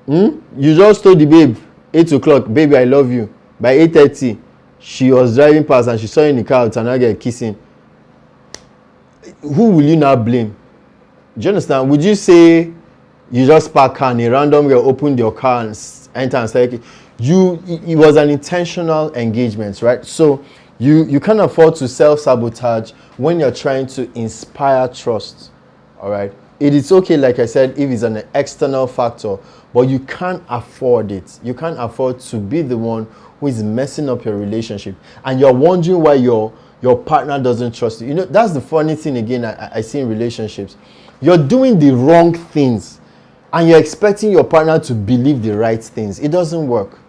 you just told the babe 8 o'clock, baby, I love you. By 8:30, she was driving past and she saw you in the car with another girl kissing. Who will you now blame? Do you understand? Would you say you just park car and a random girl opened your car and enter and say, it was an intentional engagement, right? So you can't afford to self-sabotage when you're trying to inspire trust. All right. It is okay, like I said, if it's an external factor, but you can't afford it. You can't afford to be the one who is messing up your relationship, and you're wondering why your partner doesn't trust you. That's the funny thing again I see in relationships. You're doing the wrong things, and you're expecting your partner to believe the right things. It doesn't work.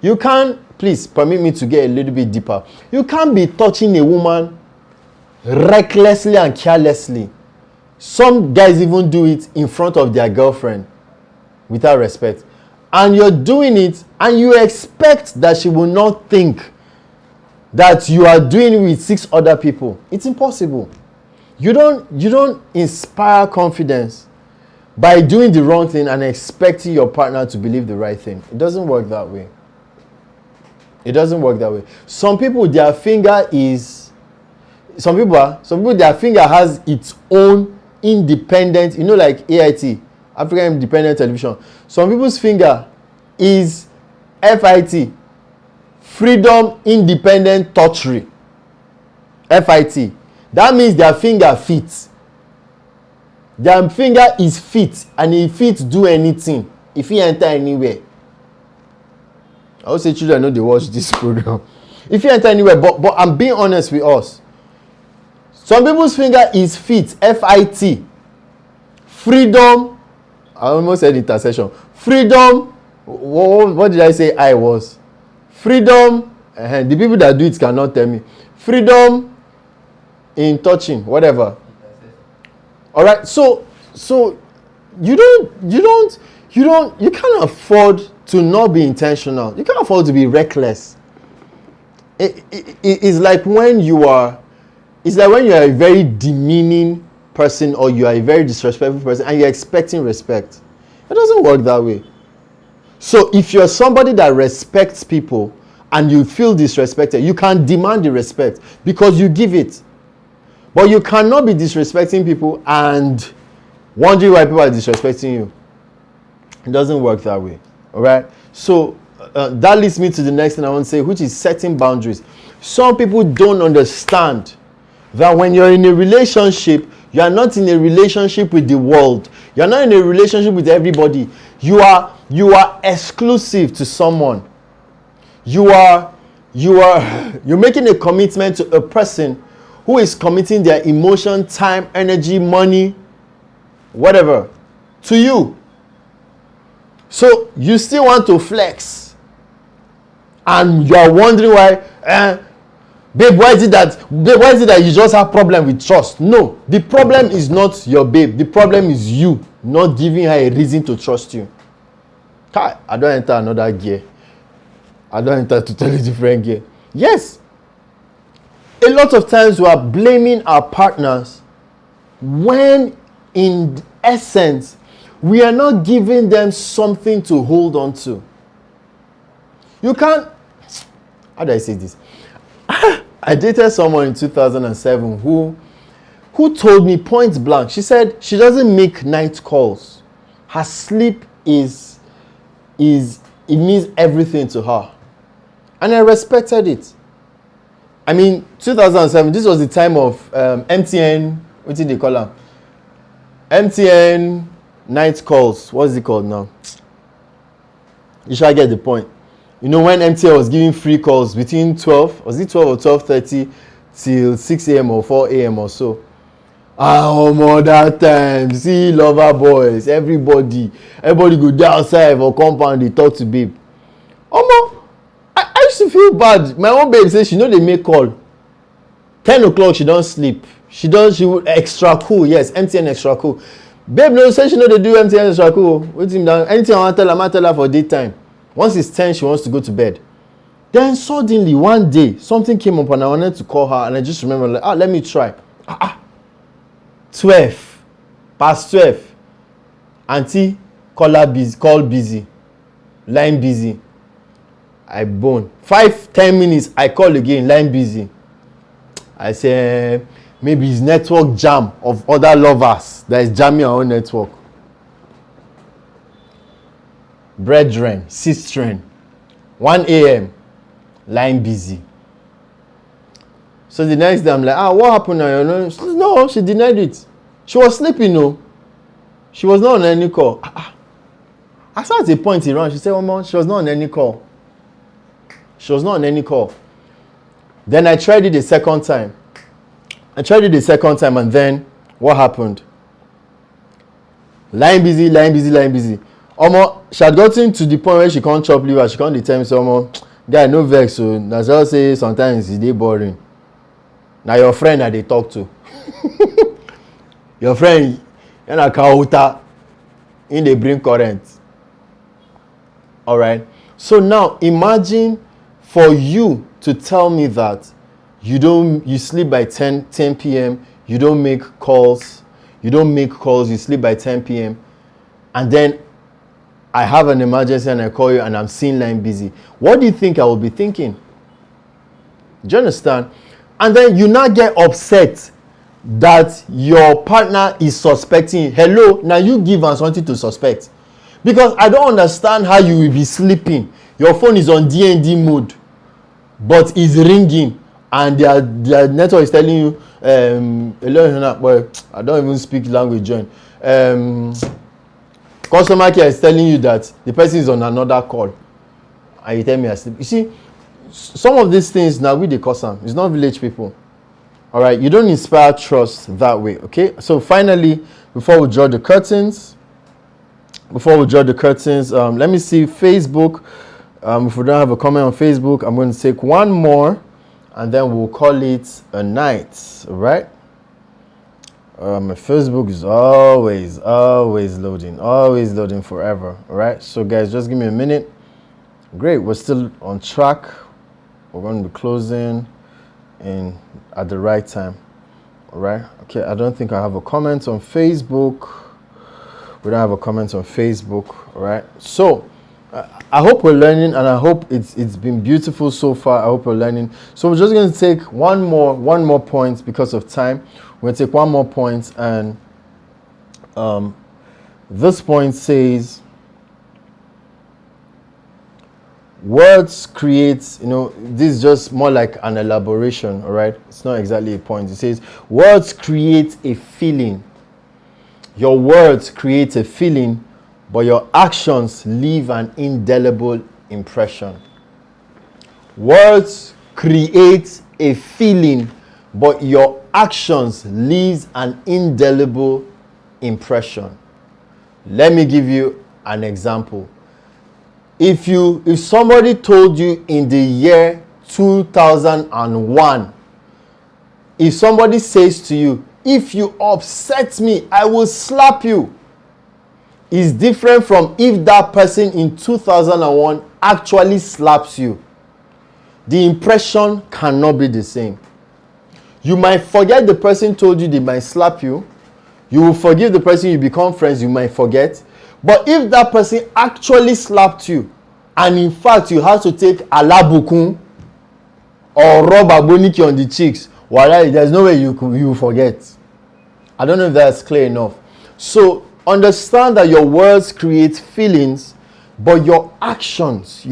You can't, please permit me to get a little bit deeper. You can't be touching a woman recklessly and carelessly. Some guys even do it in front of their girlfriend without respect. And you're doing it and you expect that she will not think that you are doing with 6 other people. It's impossible. You don't inspire confidence by doing the wrong thing and expecting your partner to believe the right thing. It doesn't work that way. It doesn't work that way. Some people, their finger their finger has its own independent, like AIT, African Independent Television. Some people's finger is FIT, Freedom Independent Touchery. FIT. That means their finger fits. Their finger is fit, and if fit do anything, if he enter anywhere. I would say children know they watch this program. If you enter anywhere, but I'm being honest with us. Some people's finger is fit, FIT. Freedom, I almost said intercession. Freedom, what did I say I was? Freedom, the people that do it cannot tell me. Freedom in touching, whatever. All right, so you can't afford to not be intentional. You can't afford to be reckless. It's like when you are a very demeaning person, or you are a very disrespectful person and you're expecting respect. It doesn't work that way. So if you're somebody that respects people and you feel disrespected, you can demand the respect because you give it. But you cannot be disrespecting people and wondering why people are disrespecting you. It doesn't work that way. All right? So that leads me to the next thing I want to say, which is setting boundaries. Some people don't understand that when you're in a relationship, you are not in a relationship with the world. You're not in a relationship with everybody. You are exclusive to someone. You're making a commitment to a person who is committing their emotion, time, energy, money, whatever, to you. So you still want to flex, and you are wondering why, babe, why is it that you just have problem with trust? No, the problem is not your babe. The problem is you not giving her a reason to trust you. I don't enter another gear. I don't enter totally different gear. Yes. A lot of times we are blaming our partners when in essence we are not giving them something to hold on to. You can't, how do I say this? I dated someone in 2007 who told me point blank, she said she doesn't make night calls. Her sleep it means everything to her. And I respected it. I mean, 2007, this was the time of MTN, what did they call them? MTN night calls. What's it called now? You shall get the point. You know, when MTN was giving free calls between 12 or 12:30 till 6 a.m. or 4 a.m. or so. That time, see lover boys, everybody go down outside for compound, they talk to babe. I used to feel bad. My own babe says she know they make call. 10 o'clock she don't sleep. She would extra cool. Yes, MTN extra cool. Babe no say she know they do MTN extra cool. Wait him down. Anything I want to tell her for daytime. Once it's 10, she wants to go to bed. Then suddenly one day something came up and I wanted to call her, and I just remember let me try. 12 past 12. Auntie call busy. Line busy. I bone. 5-10 minutes, I call again, line busy. I say, maybe it's network jam of other lovers that is jamming our own network. Brethren, sistren, 1 a.m., line busy. So the next day, I'm like, what happened now? No, she denied it. She was sleeping, no. She was not on any call. I saw at a point around, she said, she was not on any call. She was not on any call. Then I tried it a second time. And then what happened? Line busy. She had gotten to the point where she can't chop liver. She can't tell me, so guy, no vex. So that's all say sometimes it's dey boring. Now your friend that they talk to. Your friend, in a car in they bring current. All right. So now imagine for you to tell me that you sleep by 10 p.m., you don't make calls, you sleep by 10 p.m., and then I have an emergency and I call you and I'm seeing line busy. What do you think I will be thinking? Do you understand? And then you now get upset that your partner is suspecting. Hello, now you give us something to suspect. Because I don't understand how you will be sleeping. Your phone is on DND mode, but it's ringing, and their network is telling you, well, I don't even speak language, John. Customer care is telling you that the person is on another call, and you tell me I sleep. You see, some of these things now we dey cause am. It's not village people. All right, you don't inspire trust that way. Okay, so finally, before we draw the curtains, let me see Facebook. If we don't have a comment on Facebook, I'm going to take one more, and then we'll call it a night. All right. My Facebook is always loading forever. All right. So guys, just give me a minute. Great, we're still on track. We're going to be closing at the right time. All right. Okay, I don't think I have a comment on Facebook. We don't have a comment on Facebook. All right. So I hope we're learning, and I hope it's been beautiful so far. I hope we're learning. So we're just going to take one more point because of time. We're going to take one more point, and this point says, words create, this is just more like an elaboration, all right? It's not exactly a point. It says, words create a feeling. Your words create a feeling, but your actions leave an indelible impression. Words create a feeling, but your actions leave an indelible impression. Let me give you an example. If somebody told you in the year 2001, if somebody says to you, if you upset me, I will slap you, is different from if that person in 2001 actually slaps you. The impression cannot be the same. You might forget the person told you they might slap you. You will forgive the person, you become friends, you might forget. But if that person actually slapped you, and in fact you have to take alabukun or rub aboniki on the cheeks, there's no way you forget. I don't know if that's clear enough. So understand that your words create feelings, but your actions,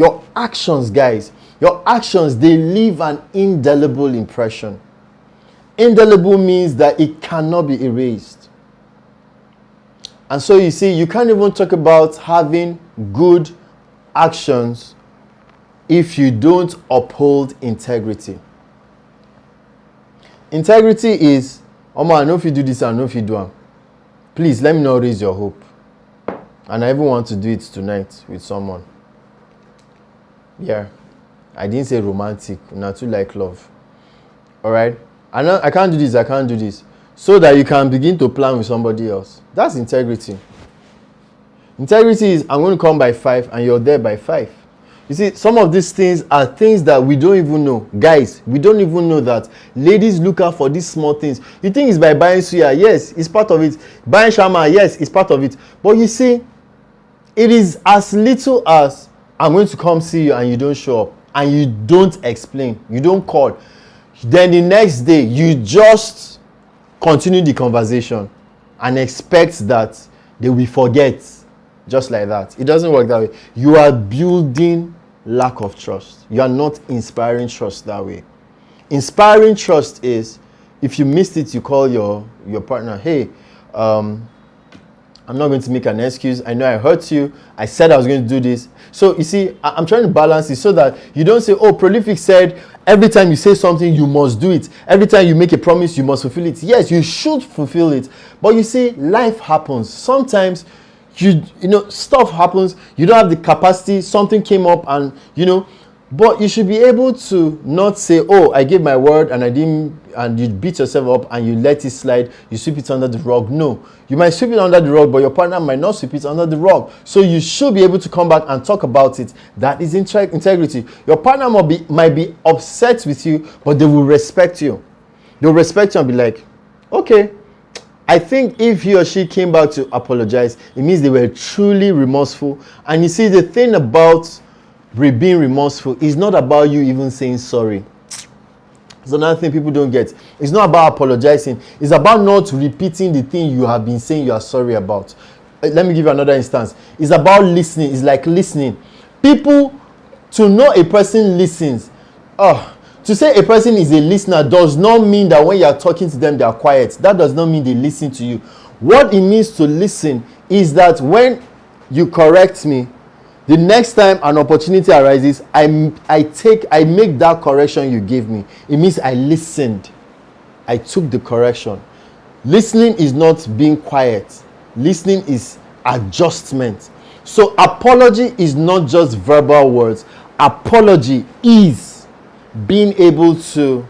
guys, they leave an indelible impression. Indelible means that it cannot be erased. And so you see, you can't even talk about having good actions if you don't uphold integrity. Integrity is, I know if you do this, I know if you do it. Please let me not raise your hope. And I even want to do it tonight with someone. Yeah. I didn't say romantic, not too like love. Alright? I can't do this. So that you can begin to plan with somebody else. That's integrity. Integrity is, I'm going to come by 5 and you're there by 5. You see, some of these things are things that we don't even know. Guys, we don't even know that ladies look out for these small things. You think it's by buying suya? Yes, it's part of it. Buying shama? Yes, it's part of it. But you see, it is as little as, I'm going to come see you and you don't show up. And you don't explain. You don't call. Then the next day, you just continue the conversation and expect that they will forget. Just like that. It doesn't work that way. You are building lack of trust. You are not inspiring trust that way. Inspiring trust is, if you missed it, you call your partner, hey, I'm not going to make an excuse. I know I hurt you. I said I was going to do this. So you see, I'm trying to balance it so that you don't say, oh, Prolific said every time you say something, you must do it. Every time you make a promise, you must fulfill it. Yes, you should fulfill it. But you see, life happens. Sometimes stuff happens. You don't have the capacity. Something came up and, But you should be able to not say, oh, I gave my word and I didn't, and you beat yourself up and you let it slide, you sweep it under the rug. No, you might sweep it under the rug, but your partner might not sweep it under the rug. So you should be able to come back and talk about it. That is integrity. Your partner might be upset with you, but they will respect you. They'll respect you and be like, okay, I think if he or she came back to apologize, it means they were truly remorseful. And you see, the thing about being remorseful is not about you even saying sorry. It's another thing people don't get. It's not about apologizing. It's about not repeating the thing you have been saying you are sorry about. Let me give you another instance. It's about listening. It's like listening. People, to know a person listens. To say a person is a listener does not mean that when you are talking to them, they are quiet. That does not mean they listen to you. What it means to listen is that when you correct me, the next time an opportunity arises, I make that correction you gave me. It means I listened. I took the correction. Listening is not being quiet. Listening is adjustment. So apology is not just verbal words. Apology is being able to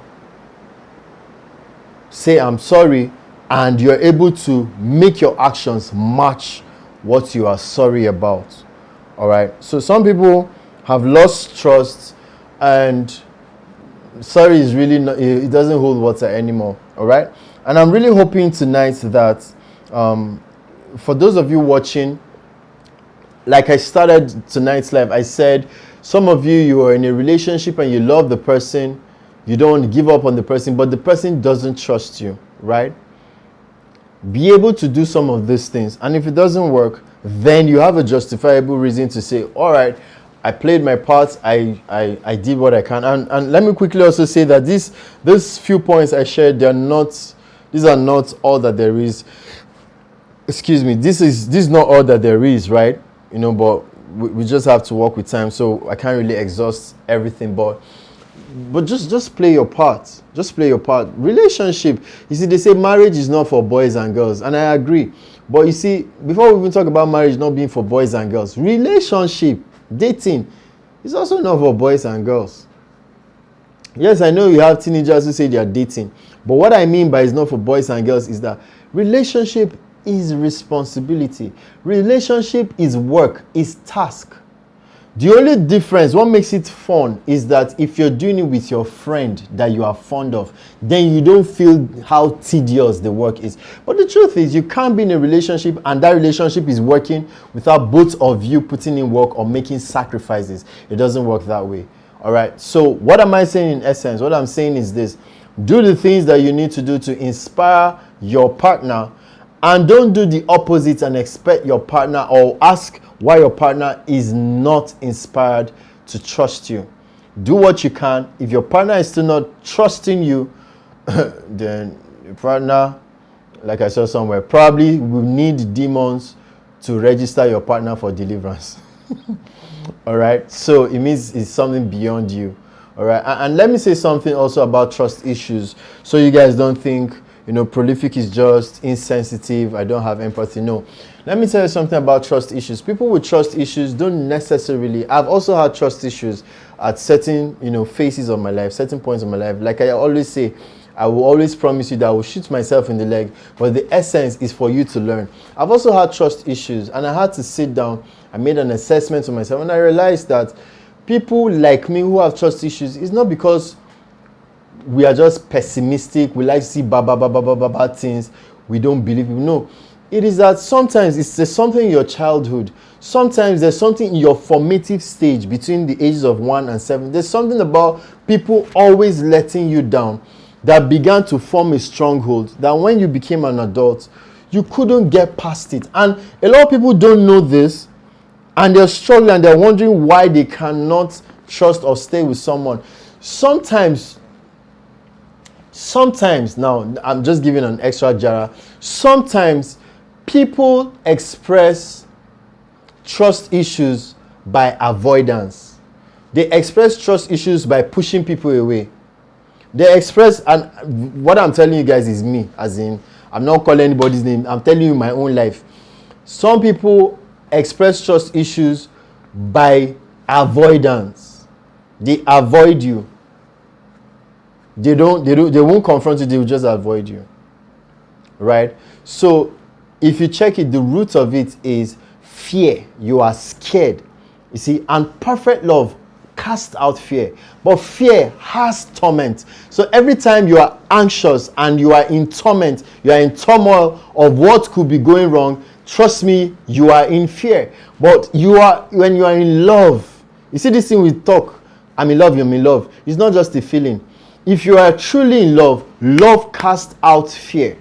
say I'm sorry, and you're able to make your actions match what you are sorry about. All right. So some people have lost trust, and sorry is really not, it doesn't hold water anymore. All right. And I'm really hoping tonight that for those of you watching, like I started tonight's live, I said some of you are in a relationship and you love the person, you don't give up on the person, but the person doesn't trust you, right? Be able to do some of these things, and if it doesn't work, then you have a justifiable reason to say, all right, I played my part, I did what I can. And let me quickly also say that these few points I shared, these are not all that there is. Excuse me, this is not all that there is, right? But we just have to work with time, so I can't really exhaust everything, but just play your part. Just play your part. Relationship, you see, they say marriage is not for boys and girls, and I agree. But you see, before we even talk about marriage not being for boys and girls, relationship, dating, is also not for boys and girls. Yes, I know you have teenagers who say they are dating, but what I mean by it's not for boys and girls is that relationship is responsibility. Relationship is work, is task. The only difference, what makes it fun, is that if you're doing it with your friend that you are fond of, then you don't feel how tedious the work is. But the truth is, you can't be in a relationship and that relationship is working without both of you putting in work or making sacrifices. It doesn't work that way. All right. So what am I saying in essence? What I'm saying is this: do the things that you need to do to inspire your partner, and don't do the opposite and expect your partner, or ask why your partner is not inspired to trust you. Do what you can. If your partner is still not trusting you, then your partner, like I saw somewhere, probably will need demons to register your partner for deliverance. All right. So it means it's something beyond you. All right. And let me say something also about trust issues, so you guys don't think, prolific is just insensitive, I don't have empathy. No. Let me tell you something about trust issues. People with trust issues don't necessarily, I've also had trust issues at certain, phases of my life, certain points of my life. Like I always say, I will always promise you that I will shoot myself in the leg, but the essence is for you to learn. I've also had trust issues, and I had to sit down. I made an assessment to myself, and I realized that people like me who have trust issues, it's not because we are just pessimistic, we like to see bad things, we don't believe people. No, it is that sometimes there's something in your childhood, sometimes there's something in your formative stage between the ages of 1 and 7. There's something about people always letting you down that began to form a stronghold, that when you became an adult, you couldn't get past it. And a lot of people don't know this, and they're struggling, and they're wondering why they cannot trust or stay with someone. Sometimes, now I'm just giving an extra jara. Sometimes people express trust issues by avoidance. They express trust issues by pushing people away. They express, and what I'm telling you guys is me, as in, I'm not calling anybody's name, I'm telling you my own life. Some people express trust issues by avoidance. They avoid you. They won't confront you, they will just avoid you. Right? So if you check it, the root of it is fear. You are scared. You see, and perfect love casts out fear. But fear has torment. So every time you are anxious and you are in torment, you are in turmoil of what could be going wrong, trust me, you are in fear. But when you are in love, you see this thing we talk, I'm in love, you're in love. It's not just a feeling. If you are truly in love, love casts out fear.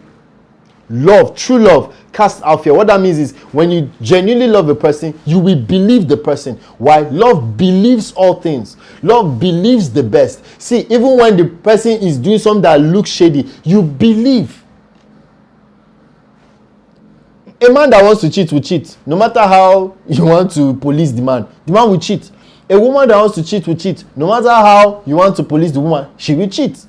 Love, true love, casts out fear. What that means is when you genuinely love a person, you will believe the person. Why? Love believes all things. Love believes the best. See, even when the person is doing something that looks shady, you believe. A man that wants to cheat will cheat. No matter how you want to police the man will cheat. A woman that wants to cheat will cheat. No matter how you want to police the woman, she will cheat.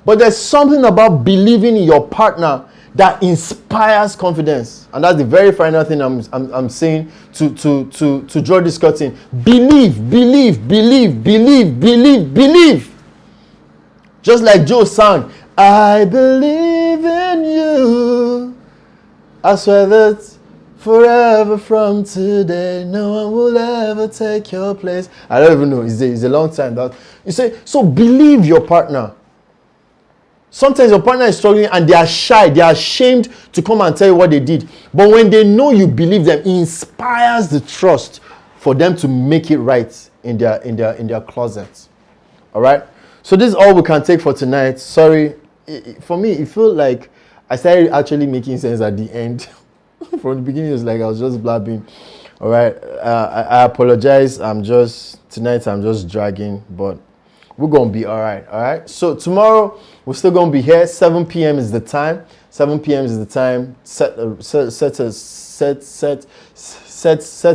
But there's something about believing in your partner that inspires confidence, and that's the very final thing I'm saying to draw this curtain. Believe. Just like Joe sang, I believe in you. I swear that forever from today, no one will ever take your place. I don't even know. It's a long time. That you say. So believe your partner. Sometimes your partner is struggling and they are shy, they are ashamed to come and tell you what they did. But when they know you believe them, it inspires the trust for them to make it right in their closets. All right. So this is all we can take for tonight. Sorry, for me, it felt like I started actually making sense at the end. From the beginning, it was like I was just blabbing. All right. I apologize. Tonight I'm just dragging, but we're going to be all right. All right. So tomorrow we're still going to be here. 7 p.m. is the time. 7 p.m. is the time. Set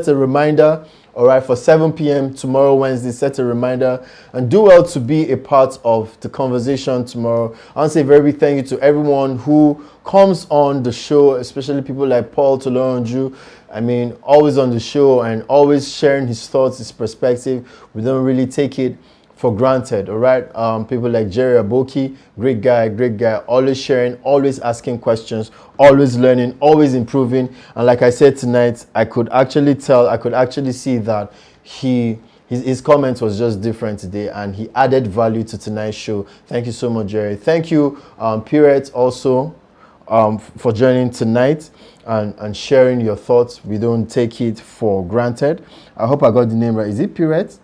a reminder. All right. For 7 p.m. tomorrow, Wednesday, set a reminder and do well to be a part of the conversation tomorrow. I want to say a very big thank you to everyone who comes on the show, especially people like Paul Tolonju. I mean, always on the show and always sharing his thoughts, his perspective. We don't really take it for granted, all right? People like Jerry Aboki, great guy, always sharing, always asking questions, always learning, always improving. And like I said tonight, I could actually see that his comments was just different today and he added value to tonight's show. Thank you so much, Jerry. Thank you, Piret, also for joining tonight and sharing your thoughts. We don't take it for granted. I hope I got the name right. Is it Piret?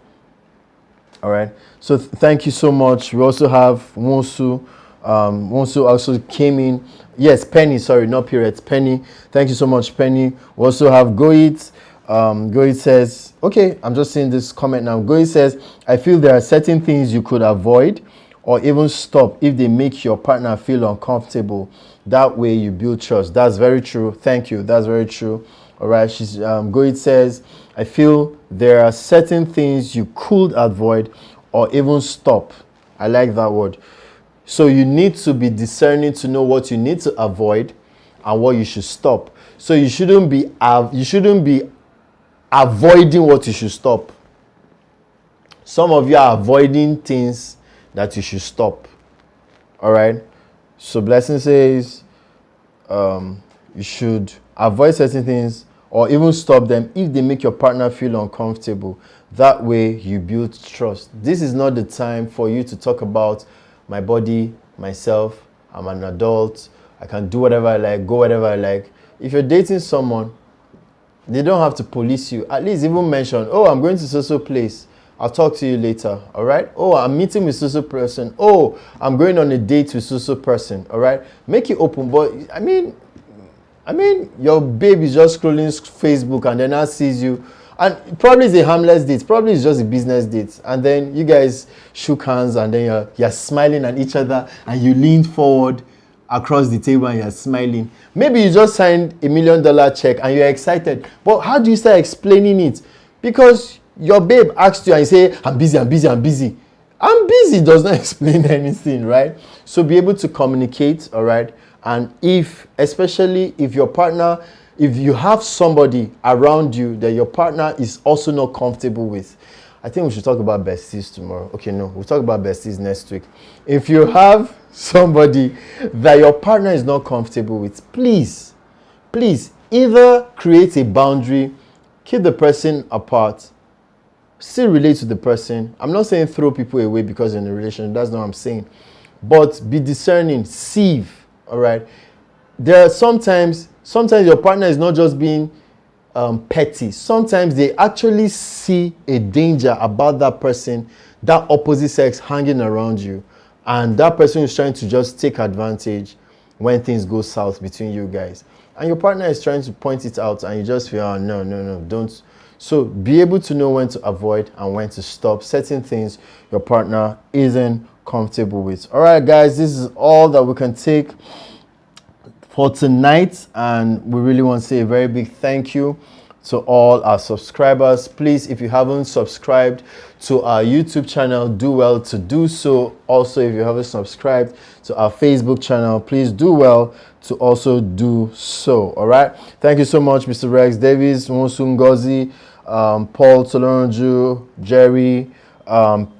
All right. So thank you so much. We also have Wonsu. Wonsu also came in. Yes, Penny. Sorry, not Piret. Penny. Thank you so much, Penny. We also have Goit. Goit says, okay, I'm just seeing this comment now. Goit says, I feel there are certain things you could avoid or even stop if they make your partner feel uncomfortable. That way you build trust. That's very true. Thank you. That's very true. All right. Goit says, I feel there are certain things you could avoid or even stop. I like that word. So you need to be discerning to know what you need to avoid and what you should stop. So you shouldn't be avoiding what you should stop. Some of you are avoiding things that you should stop. All right. So Blessing says you should avoid certain things or even stop them if they make your partner feel uncomfortable. That way you build trust. This is not the time for you to talk about my body, myself, I'm an adult, I can do whatever I like, go whatever I like. If you're dating someone, they don't have to police you. At least even mention, oh, I'm going to so place. I'll talk to you later, all right? Oh, I'm meeting with so person. Oh, I'm going on a date with so person, all right? Make it open, but I mean, your babe is just scrolling Facebook and then now sees you. And probably it's a harmless date. Probably it's just a business date. And then you guys shook hands and then you're smiling at each other and you leaned forward across the table and you're smiling. Maybe you just signed $1 million check and you're excited. But how do you start explaining it? Because your babe asked you and you say, I'm busy. I'm busy does not explain anything, right? So be able to communicate, all right? And especially if your partner, if you have somebody around you that your partner is also not comfortable with, I think we should talk about besties tomorrow. Okay, no, we'll talk about besties next week. If you have somebody that your partner is not comfortable with, please either create a boundary, keep the person apart, still relate to the person. I'm not saying throw people away because you're in a relationship. That's not what I'm saying. But be discerning, sieve, all right? There are sometimes your partner is not just being petty. Sometimes they actually see a danger about that person, that opposite sex hanging around you. And that person is trying to just take advantage when things go south between you guys. And your partner is trying to point it out and you just feel, oh, no, don't. So be able to know when to avoid and when to stop certain things your partner isn't comfortable with. All right, guys, this is all that we can take for tonight. And we really want to say a very big thank you to all our subscribers. Please, if you haven't subscribed to our YouTube channel, do well to do so. Also, if you haven't subscribed to our Facebook channel, please do well to also do so. All right. Thank you so much, Mr. Rex Davis, Monsun Ngozi, Paul Tolonju, Jerry,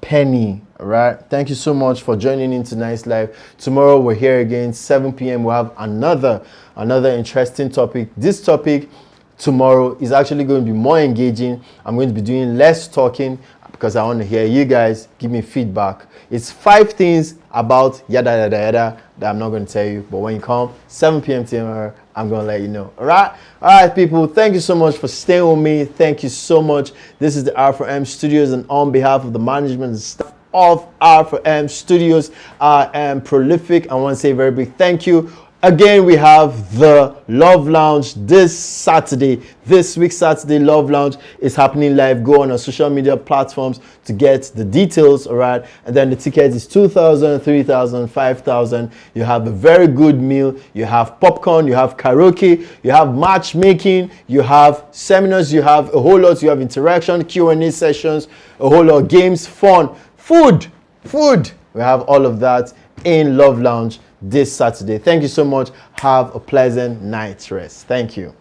Penny. All right. Thank you so much for joining in tonight's live. Tomorrow we're here again, 7 p.m. We'll have another interesting topic. This topic tomorrow is actually going to be more engaging. I'm going to be doing less talking because I want to hear you guys give me feedback. It's 5 things about yada yada yada that I'm not going to tell you, but when you come 7 p.m. tomorrow, I'm going to let you know. All right, people, thank you so much for staying with me. Thank you so much. This is the R4M Studios, and on behalf of the management and staff of R4M Studios, I am Prolific. I want to say a very big thank you. Again, we have the Love Lounge this Saturday. This week, Saturday, Love Lounge is happening live. Go on our social media platforms to get the details, all right? And then the ticket is 2,000, 3,000, 5,000. You have a very good meal. You have popcorn. You have karaoke. You have matchmaking. You have seminars. You have a whole lot. You have interaction, Q&A sessions, a whole lot of games, fun, food. We have all of that in Love Lounge this Saturday. Thank you so much. Have a pleasant night's rest. Thank you.